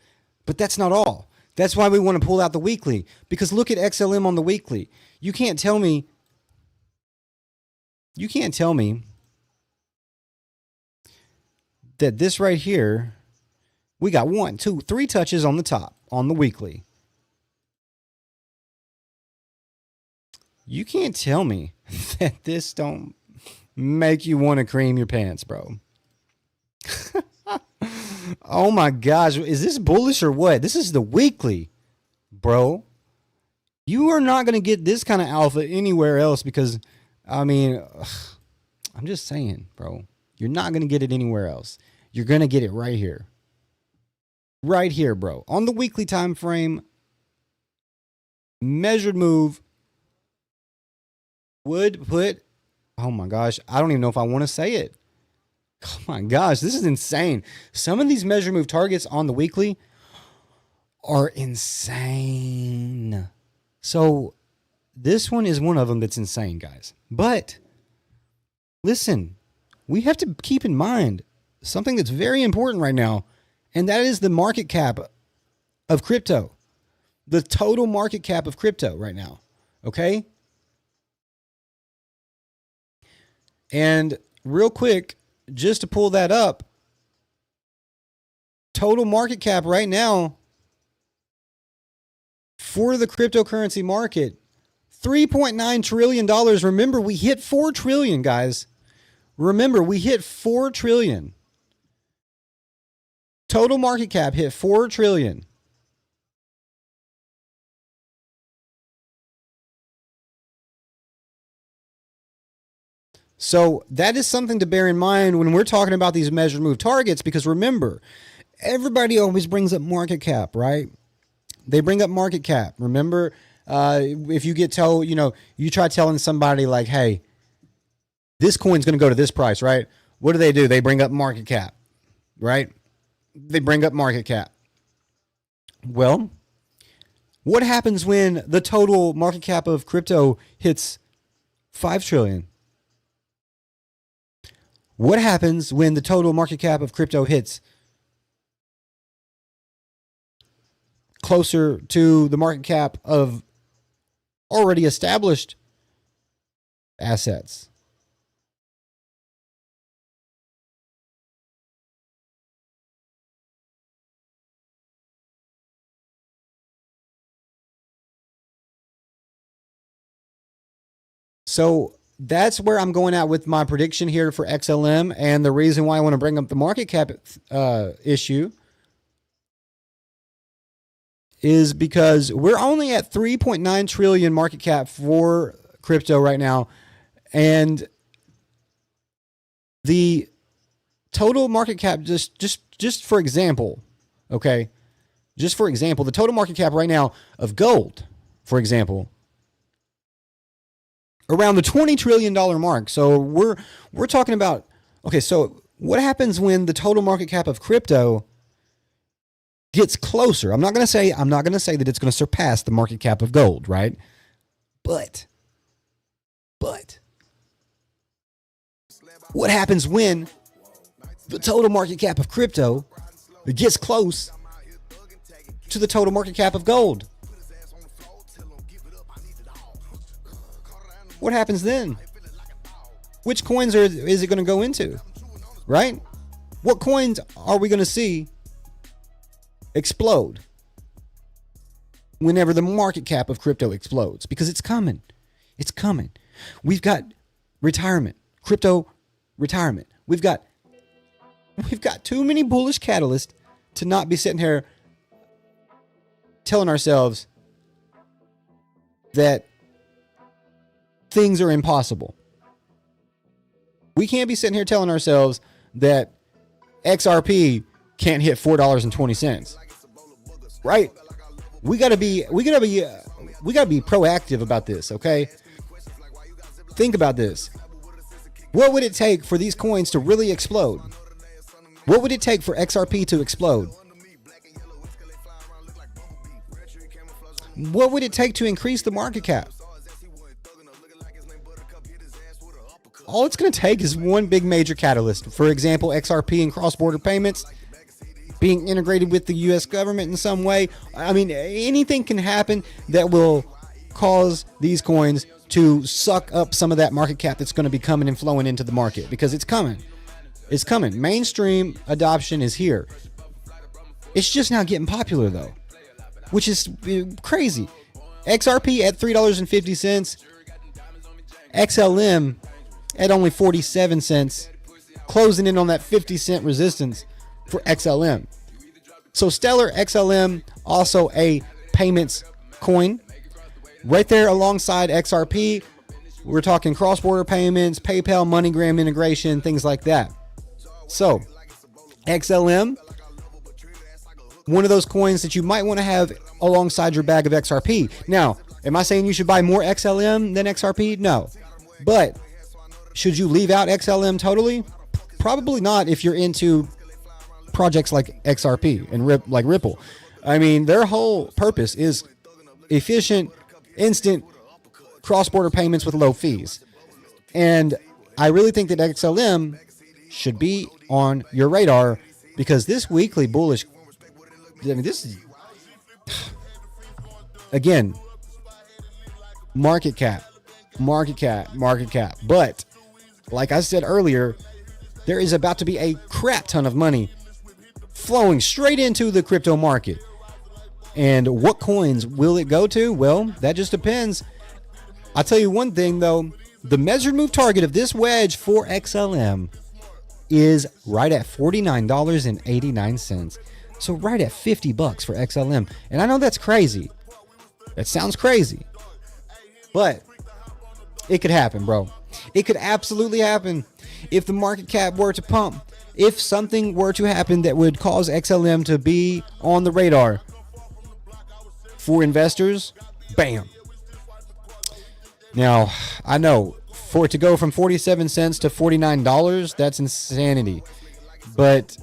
But that's not all. That's why we want to pull out the weekly, because look at XLM on the weekly. You can't tell me that this right here, we got 1, 2, 3 touches on the top on the weekly. You can't tell me that this don't make you want to cream your pants, bro. Oh my gosh, is this bullish or what? This is the weekly, bro. You are not going to get this kind of alpha anywhere else because, I mean, I'm just saying, bro. You're not going to get it anywhere else. You're going to get it right here. right here, bro. On the weekly time frame, measured move would put, oh my gosh, I don't even know if I want to say it. Oh my gosh, this is insane. Some of these measured move targets on the weekly are insane. So this one is one of them that's insane, guys. But listen, we have to keep in mind something that's very important right now, and that is the market cap of crypto. The total market cap of crypto right now. Okay? And real quick, just to pull that up, total market cap right now for the cryptocurrency market, $3.9 trillion. Remember, we hit 4 trillion, guys. Remember, we hit 4 trillion. Total market cap hit 4 trillion. So that is something to bear in mind when we're talking about these measured move targets, because remember, everybody always brings up market cap, right? They bring up market cap. Remember, if you get told, you try telling somebody like, hey, this coin's going to go to this price, right? What do? They bring up market cap, right? They bring up market cap. Well, what happens when the total market cap of crypto hits 5 trillion? What happens when the total market cap of crypto hits closer to the market cap of already established assets? So that's where I'm going at with my prediction here for XLM. And the reason why I want to bring up the market cap issue is because we're only at 3.9 trillion market cap for crypto right now. And the total market cap, just for example, okay, just for example, the total market cap right now of gold, for example, around the $20 trillion mark. So we're talking about, okay, so what happens when the total market cap of crypto gets closer? I'm not going to say that it's going to surpass the market cap of gold, right? But what happens when the total market cap of crypto gets close to the total market cap of gold? What happens then? Which coins is it going to go into? Right? What coins are we going to see explode whenever the market cap of crypto explodes? Because it's coming. It's coming. We've got retirement, crypto retirement. We've got too many bullish catalysts to not be sitting here telling ourselves that things are impossible. We can't be sitting here telling ourselves that XRP can't hit $4.20. Right? We gotta be proactive about this, okay? Think about this. What would it take for these coins to really explode? What would it take for XRP to explode? What would it take to increase the market cap? All it's going to take is one big major catalyst. For example, XRP and cross-border payments being integrated with the U.S. government in some way. I mean, anything can happen that will cause these coins to suck up some of that market cap that's going to be coming and flowing into the market, because it's coming. It's coming. Mainstream adoption is here. It's just now getting popular, though, which is crazy. XRP at $3.50. XLM at only 47 cents, closing in on that 50-cent resistance for XLM. So Stellar XLM, also a payments coin, right there alongside XRP. We're talking cross-border payments, PayPal, MoneyGram integration, things like that. So XLM one of those coins that you might want to have alongside your bag of XRP. Now, am I saying you should buy more XLM than XRP? No. But should you leave out XLM totally? Probably not if you're into projects like XRP and Ripple. I mean, their whole purpose is efficient, instant cross-border payments with low fees. And I really think that XLM should be on your radar because this weekly bullish, I mean, this is, again, market cap. But like I said earlier, there is about to be a crap ton of money flowing straight into the crypto market. And what coins will it go to? Well, that just depends. I'll tell you one thing though, the measured move target of this wedge for XLM is right at $49.89. So right at $50 for XLM. And I know that's crazy. That sounds crazy. But it could happen, bro. It could absolutely happen. If the market cap were to pump, if something were to happen that would cause XLM to be on the radar for investors, bam. Now, I know for it to go from 47 cents to $49, that's insanity. But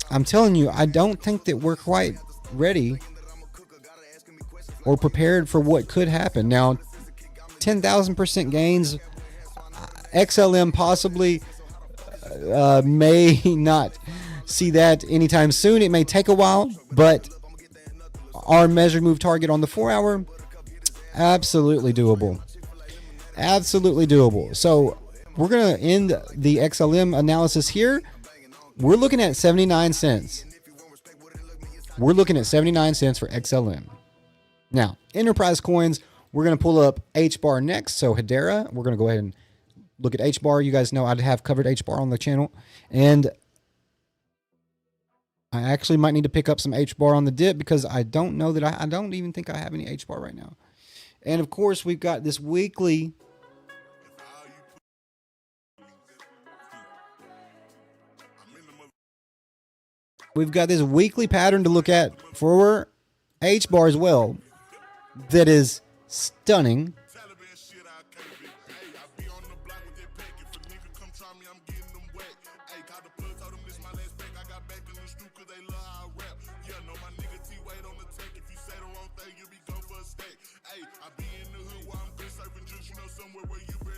I'm telling you, I don't think that we're quite ready or prepared for what could happen. Now, 10,000% gains, XLM possibly may not see that anytime soon. It may take a while, but our measured move target on the 4-hour, absolutely doable. Absolutely doable. So we're going to end the XLM analysis here. We're looking at 79 cents. We're looking at 79 cents for XLM. Now, enterprise coins, we're going to pull up HBAR next. So Hedera, we're going to go ahead and look at HBAR. You guys know I have covered HBAR on the channel. And I actually might need to pick up some HBAR on the dip because I don't know that I don't even think I have any HBAR right now. And of course, we've got this weekly. We've got this weekly pattern to look at for HBAR as well. That is stunning.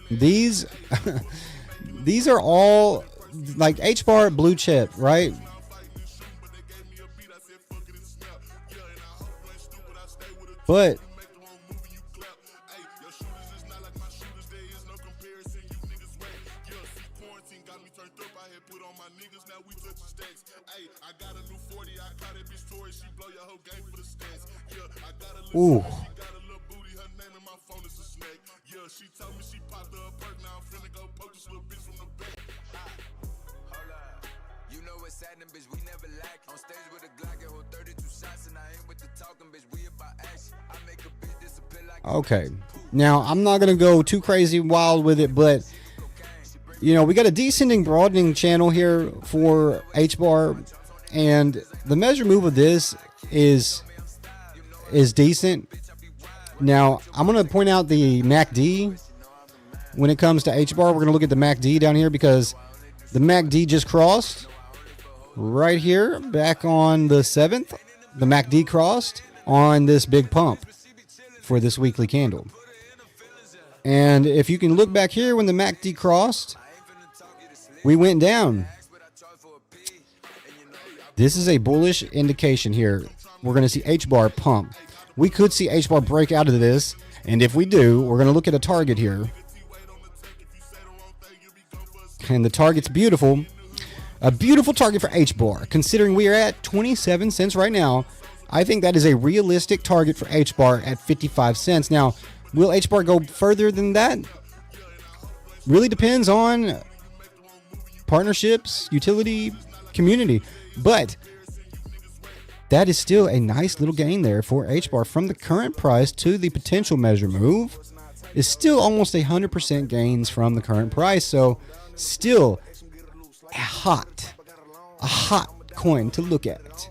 These are all like HBAR blue chip, right? But ooh. Okay, now I'm not gonna go too crazy wild with it, but you know, we got a descending broadening channel here for HBAR, and the measure move of this is decent. Now I'm gonna point out the MACD when it comes to HBAR. We're gonna look at the MACD down here because the MACD just crossed right here back on the 7th. The MACD crossed on this big pump for this weekly candle. And if you can look back here when the MACD crossed, we went down. This is a bullish indication here. We're going to see HBAR pump. We could see HBAR break out of this, and if we do, we're going to look at a target here. And the target's beautiful. A beautiful target for HBAR. Considering we are at 27 cents right now, I think that is a realistic target for HBAR at 55 cents. Now, will HBAR go further than that? Really depends on partnerships, utility, community. But that is still a nice little gain there for HBAR from the current price to the potential measure move. Is still almost 100% gains from the current price. So still a hot coin to look at.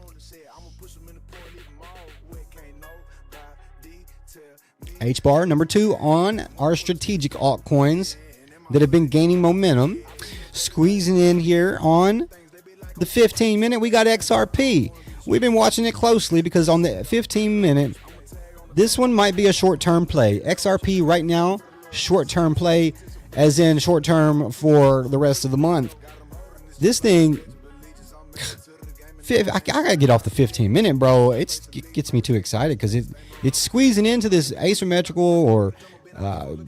H bar. Number 2 on our strategic altcoins that have been gaining momentum. Squeezing in here on the 15 minute, we got XRP. We've been watching it closely because on the 15 minute, this one might be a short-term play. XRP right now, short-term play, as in short-term for the rest of the month. This thing, I gotta get off the 15 minute, bro. It gets me too excited because it's squeezing into this asymmetrical or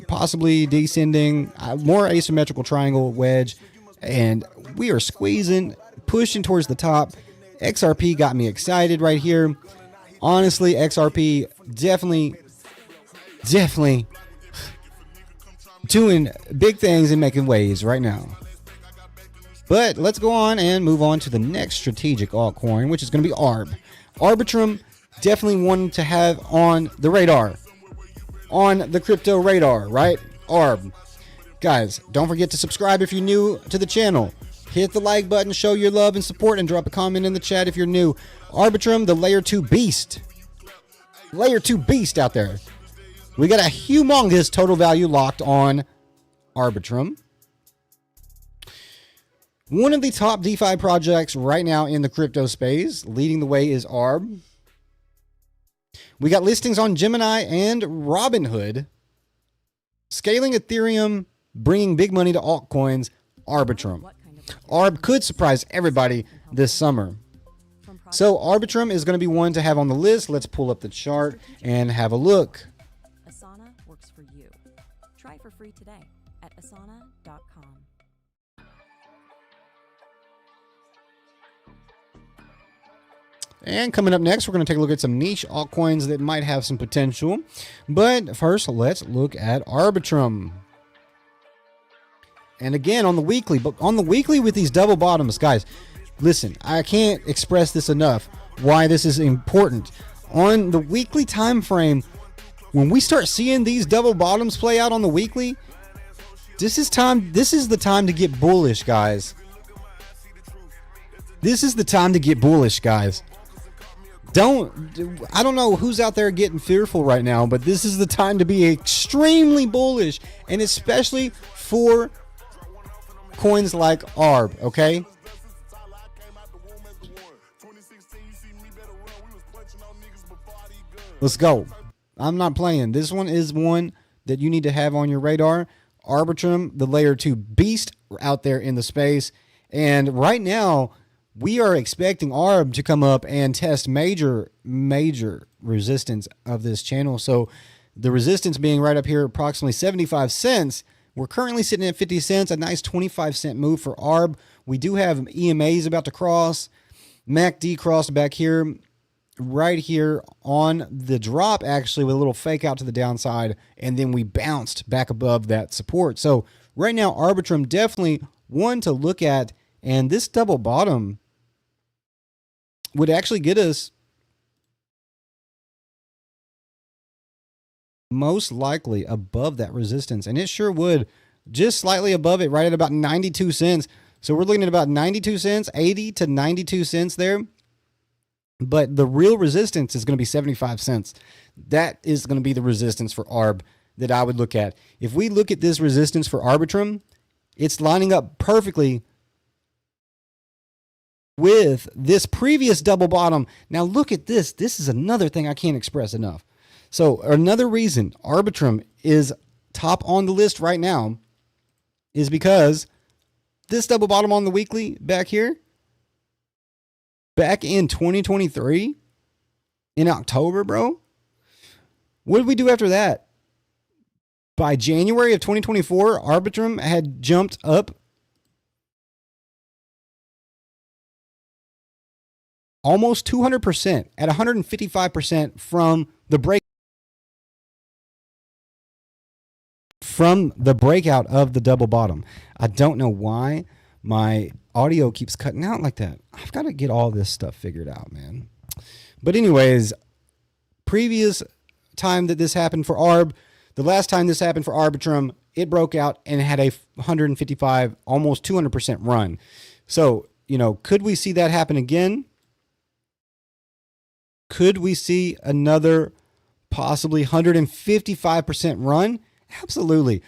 possibly descending, more asymmetrical triangle wedge, and we are squeezing, pushing towards the top. XRP got me excited right here. Honestly, XRP definitely doing big things and making waves right now. But let's go on and move on to the next strategic altcoin, which is going to be ARB. Arbitrum, definitely one to have on the radar, on the crypto radar, right? ARB. Guys, don't forget to subscribe if you're new to the channel. Hit the like button, show your love and support, and drop a comment in the chat if you're new. Arbitrum, the layer 2 beast. Layer 2 beast out there. We got a humongous total value locked on Arbitrum. One of the top DeFi projects right now in the crypto space. Leading the way is ARB. We got listings on Gemini and Robinhood. Scaling Ethereum, bringing big money to altcoins, Arbitrum. ARB could surprise everybody this summer. So Arbitrum is going to be one to have on the list. Let's pull up the chart and have a look. Asana works for you. Try for free today at asana.com. And coming up next, we're going to take a look at some niche altcoins that might have some potential. But first, let's look at Arbitrum. And again, on the weekly, with these double bottoms, guys, listen, I can't express this enough, why this is important. On the weekly time frame, when we start seeing these double bottoms play out on the weekly, this is the time to get bullish, guys. This is the time to get bullish, guys. I don't know who's out there getting fearful right now, but this is the time to be extremely bullish, and especially for coins like ARB, okay? Let's go. I'm not playing. This one is one that you need to have on your radar. Arbitrum, the layer 2 beast out there in the space. And right now, we are expecting ARB to come up and test major resistance of this channel. So the resistance being right up here, approximately 75 cents. We're currently sitting at 50 cents, a nice 25-cent move for ARB. We do have EMAs about to cross. MACD crossed back here, right here on the drop, actually, with a little fake out to the downside, and then we bounced back above that support. So right now, Arbitrum definitely one to look at, and this double bottom would actually get us most likely above that resistance, and it sure would, just slightly above it, right at about 92 cents. So we're looking at about 92 cents, 80 to 92 cents there. But the real resistance is going to be 75 cents. That is going to be the resistance for ARB that I would look at. If we look at this resistance for Arbitrum, it's lining up perfectly with this previous double bottom. Now look at this. This is another thing I can't express enough. So another reason Arbitrum is top on the list right now is because this double bottom on the weekly back here, back in 2023, in October, bro, what did we do after that? By January of 2024, Arbitrum had jumped up almost 200% at 155% from the breakout of the double bottom. I don't know why my audio keeps cutting out like that. I've got to get all this stuff figured out, man. But anyways, previous time that this happened for ARB, the last time this happened for Arbitrum, it broke out and had a 155, almost 200% run. So, could we see that happen again? Could we see another Possibly 155% run. Absolutely.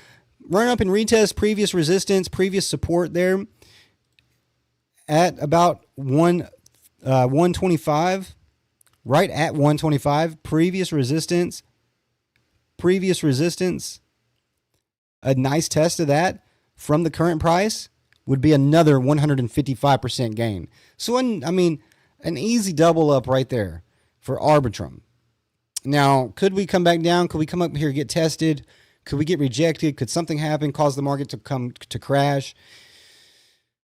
Run up and retest previous resistance, previous support there at about 125. Right at 125. Previous resistance. A nice test of that from the current price would be another 155% gain. So, an easy double up right there for Arbitrum. Now, could we come back down? Could we come up here, get tested? Could we get rejected? Could something happen, cause the market to crash?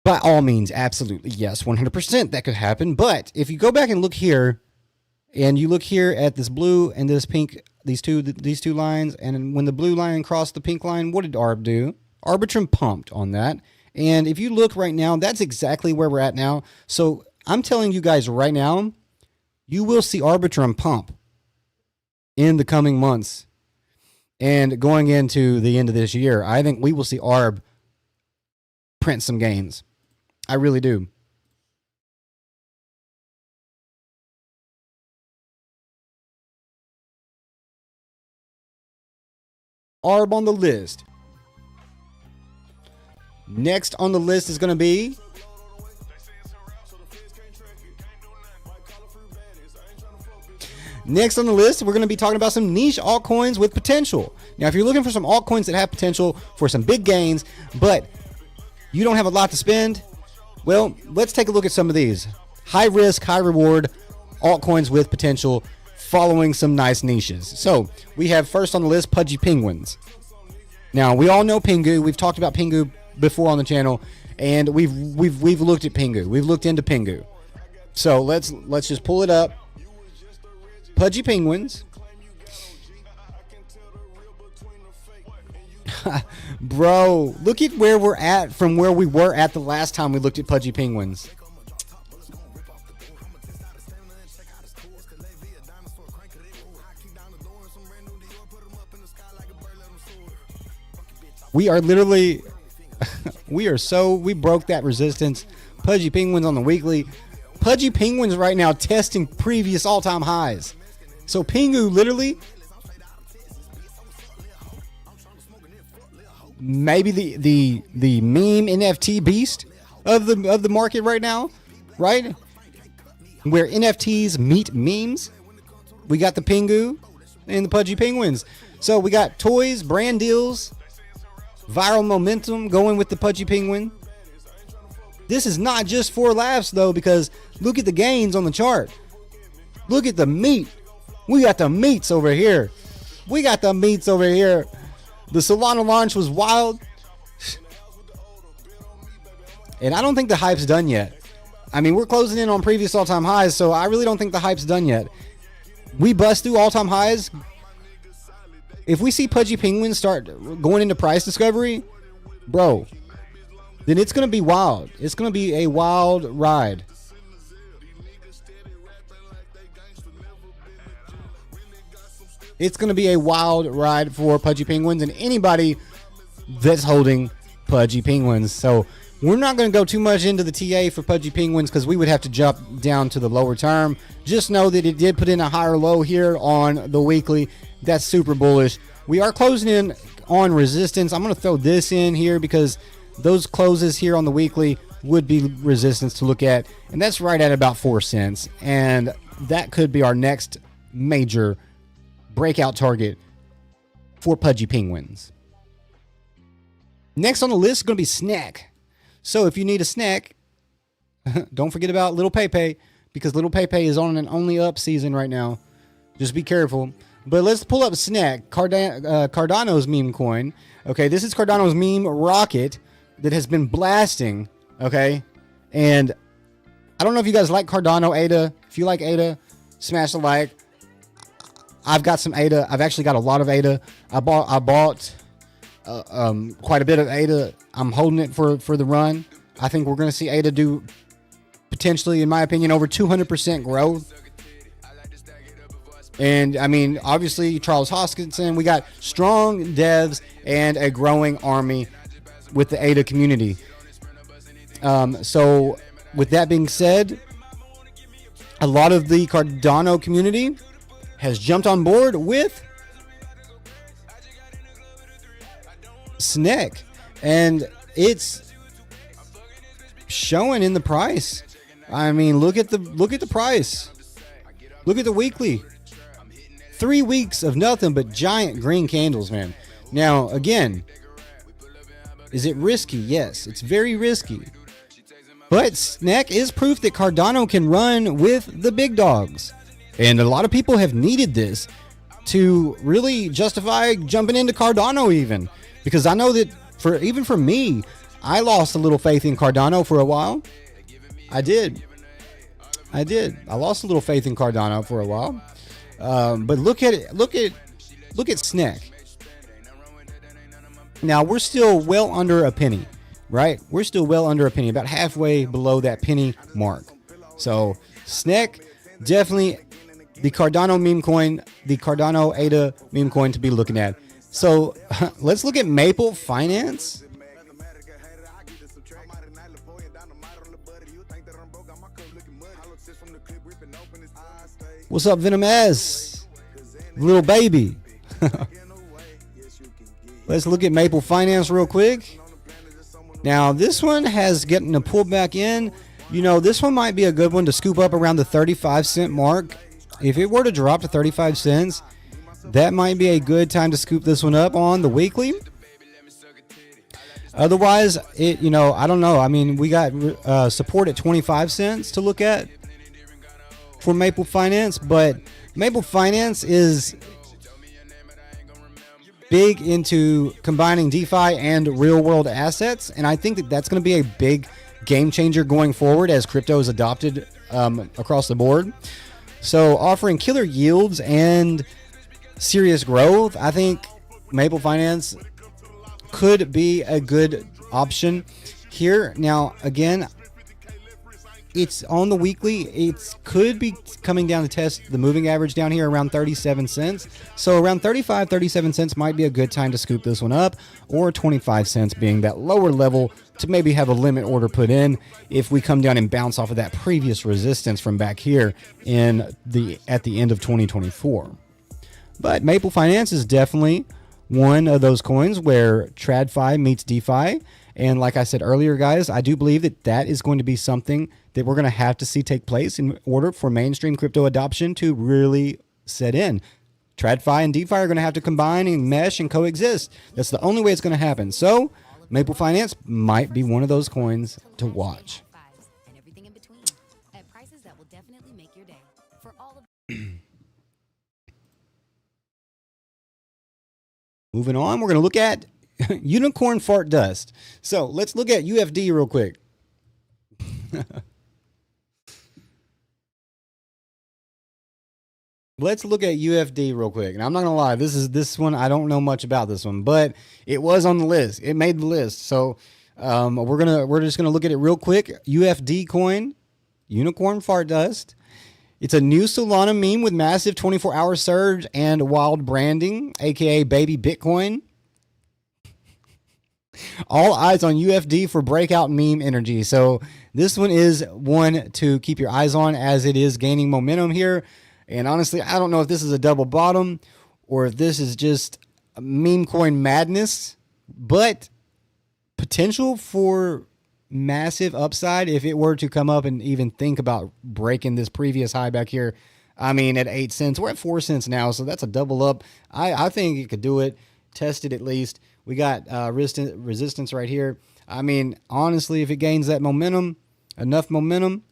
By all means, absolutely, yes, 100% that could happen. But if you go back and look here, and you look here at this blue and this pink, these two lines, and when the blue line crossed the pink line, what did ARB do? Arbitrum pumped on that. And if you look right now, that's exactly where we're at now. So I'm telling you guys right now, you will see Arbitrum pump in the coming months. And going into the end of this year, I think we will see ARB print some gains. I really do. ARB on the list. Next on the list is going to be we're going to be talking about some niche altcoins with potential. Now, if you're looking for some altcoins that have potential for some big gains, but you don't have a lot to spend, well, let's take a look at some of these. High risk, high reward altcoins with potential following some nice niches. So we have first on the list, Pudgy Penguins. Now, we all know Pingu. We've talked about Pingu before on the channel, and we've looked at Pingu. We've looked into Pingu. So let's just pull it up. Pudgy Penguins. Bro, look at where we're at from where we were at the last time we looked at Pudgy Penguins. We are literally, we broke that resistance. Pudgy Penguins on the weekly. Pudgy Penguins right now testing previous all-time highs. So Pingu literally, maybe the meme NFT beast of the market right now, right? Where NFTs meet memes. We got the Pingu and the Pudgy Penguins. So we got toys, brand deals, viral momentum going with the Pudgy Penguin. This is not just for laughs though, because look at the gains on the chart. Look at the meat. We got the meats over here. The Solana launch was wild. And I don't think the hype's done yet. I mean, we're closing in on previous all-time highs, so I really don't think the hype's done yet. We bust through all-time highs. If we see Pudgy Penguins start going into price discovery, bro, then it's going to be wild. It's going to be a wild ride. It's going to be a wild ride for Pudgy Penguins and anybody that's holding Pudgy Penguins. So we're not going to go too much into the TA for Pudgy Penguins because we would have to jump down to the lower term. Just know that it did put in a higher low here on the weekly. That's super bullish. We are closing in on resistance. I'm going to throw this in here because those closes here on the weekly would be resistance to look at. And that's right at about 4 cents. And that could be our next major breakout target for Pudgy Penguins. Next on the list is going to be snack. So if you need a snack, don't forget about Little Pepe, because Little Pepe is on an only up season right now. Just be careful. But let's pull up snack. Cardano's meme coin. Okay, this is Cardano's meme rocket that has been blasting. Okay, and I don't know if you guys like Cardano ADA. If you like ADA, smash the like. I've got some ADA. I've actually got a lot of ADA. I bought quite a bit of ADA. I'm holding it for the run. I think we're going to see ADA do potentially, in my opinion, over 200% growth. And I mean, obviously, Charles Hoskinson. We got strong devs and a growing army with the ADA community. So with that being said, a lot of the Cardano community has jumped on board with SNEC, and it's showing in the price. I mean, look at the price. Look at the weekly. 3 weeks of nothing but giant green candles, man. Now, again, is it risky? Yes, it's very risky. But SNEC is proof that Cardano can run with the big dogs. And a lot of people have needed this to really justify jumping into Cardano even. Because I know that even for me, I lost a little faith in Cardano for a while. I did. I lost a little faith in Cardano for a while. But look at it. Look at SNEC. Now we're still well under a penny, right? We're still well under a penny, about halfway below that penny mark. So SNEC, definitely the Cardano meme coin, the Cardano ADA meme coin to be looking at. So let's look at Maple Finance. What's up, Venom S? Little baby. Let's look at Maple Finance real quick. Now, this one has getting a pullback in. You know, this one might be a good one to scoop up around the 35-cent mark. If it were to drop to 35 cents, that might be a good time to scoop this one up on the weekly. Otherwise, I don't know. I mean, we got support at 25 cents to look at for Maple Finance, but Maple Finance is big into combining DeFi and real world assets, and I think that that's going to be a big game changer going forward as crypto is adopted across the board. So offering killer yields and serious growth, I think Maple Finance could be a good option here. Now, again, it's on the weekly. It could be coming down to test the moving average down here around 37 cents. So around 35, 37 cents might be a good time to scoop this one up, or 25 cents being that lower level to maybe have a limit order put in if we come down and bounce off of that previous resistance from back here at the end of 2024. But Maple Finance is definitely one of those coins where TradFi meets DeFi. And like I said earlier, guys, I do believe that that is going to be something that we're going to have to see take place in order for mainstream crypto adoption to really set in. TradFi and DeFi are going to have to combine and mesh and coexist. That's the only way it's going to happen. So Maple Finance might be one of those coins to watch. And everything in between at prices that will definitely make your day. For all of Moving on, we're going to look at unicorn fart dust. So let's look at UFD real quick. Let's look at UFD real quick. And I'm not going to lie, this one, I don't know much about this one, but it was on the list. It made the list. So we're just going to look at it real quick. UFD coin, unicorn fart dust. It's a new Solana meme with massive 24-hour surge and wild branding, aka baby Bitcoin. All eyes on UFD for breakout meme energy. So this one is one to keep your eyes on as it is gaining momentum here. And honestly, I don't know if this is a double bottom or if this is just a meme coin madness, but potential for massive upside if it were to come up and even think about breaking this previous high back here. I mean, at 8 cents, we're at 4 cents now, so that's a double up. I think it could do it. Test it at least. We got resistance right here. I mean, honestly, if it gains that momentum, enough momentum,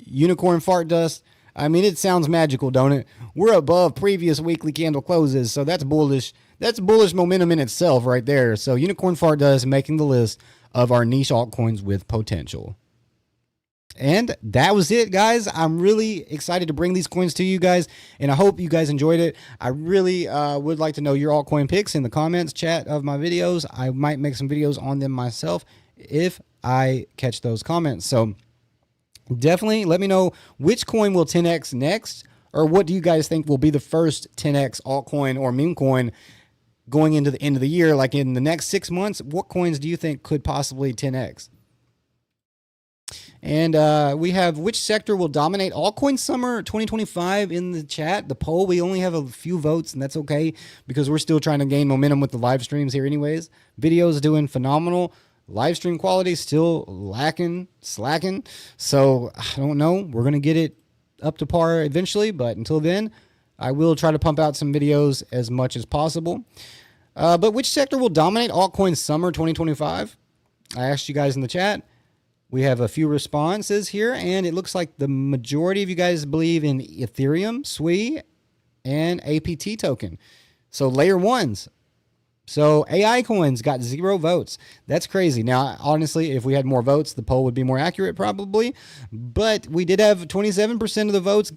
unicorn fart dust, I mean, it sounds magical, don't it? We're above previous weekly candle closes, so that's bullish. That's bullish momentum in itself right there. So unicorn fart dust making the list of our niche altcoins with potential. And that was it, guys. I'm really excited to bring these coins to you guys, and I hope you guys enjoyed it. I really would like to know your altcoin picks in the comments chat of my videos. I might make some videos on them myself if I catch those comments. So definitely let me know which coin will 10x next, or what do you guys think will be the first 10x altcoin or meme coin going into the end of the year? Like in the next 6 months, what coins do you think could possibly 10x? And we have which sector will dominate altcoin summer 2025 in the chat. The poll, we only have a few votes, and that's okay because we're still trying to gain momentum with the live streams here anyways. Videos doing phenomenal. Live stream quality still slacking. So I don't know. We're going to get it up to par eventually, but until then, I will try to pump out some videos as much as possible. But which sector will dominate altcoin summer 2025? I asked you guys in the chat. We have a few responses here, and it looks like the majority of you guys believe in Ethereum, SWI, and APT token. So layer ones. So AI coins got 0 votes. That's crazy. Now, honestly, if we had more votes, the poll would be more accurate probably. But we did have 27% of the votes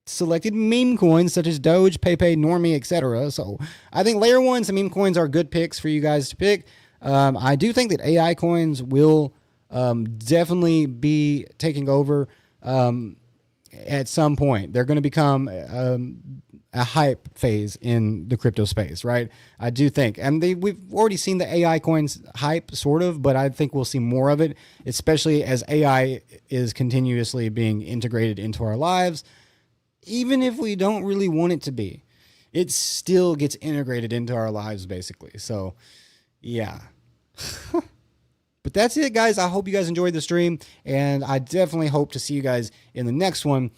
selected meme coins such as Doge, Pepe, Normie, etc. So I think layer ones and meme coins are good picks for you guys to pick. I do think that AI coins will definitely be taking over at some point. They're going to become a hype phase in the crypto space, right? I do think. And we've already seen the AI coins hype, sort of, but I think we'll see more of it, especially as AI is continuously being integrated into our lives. Even if we don't really want it to be, it still gets integrated into our lives, basically. So, yeah. But that's it, guys. I hope you guys enjoyed the stream, and I definitely hope to see you guys in the next one.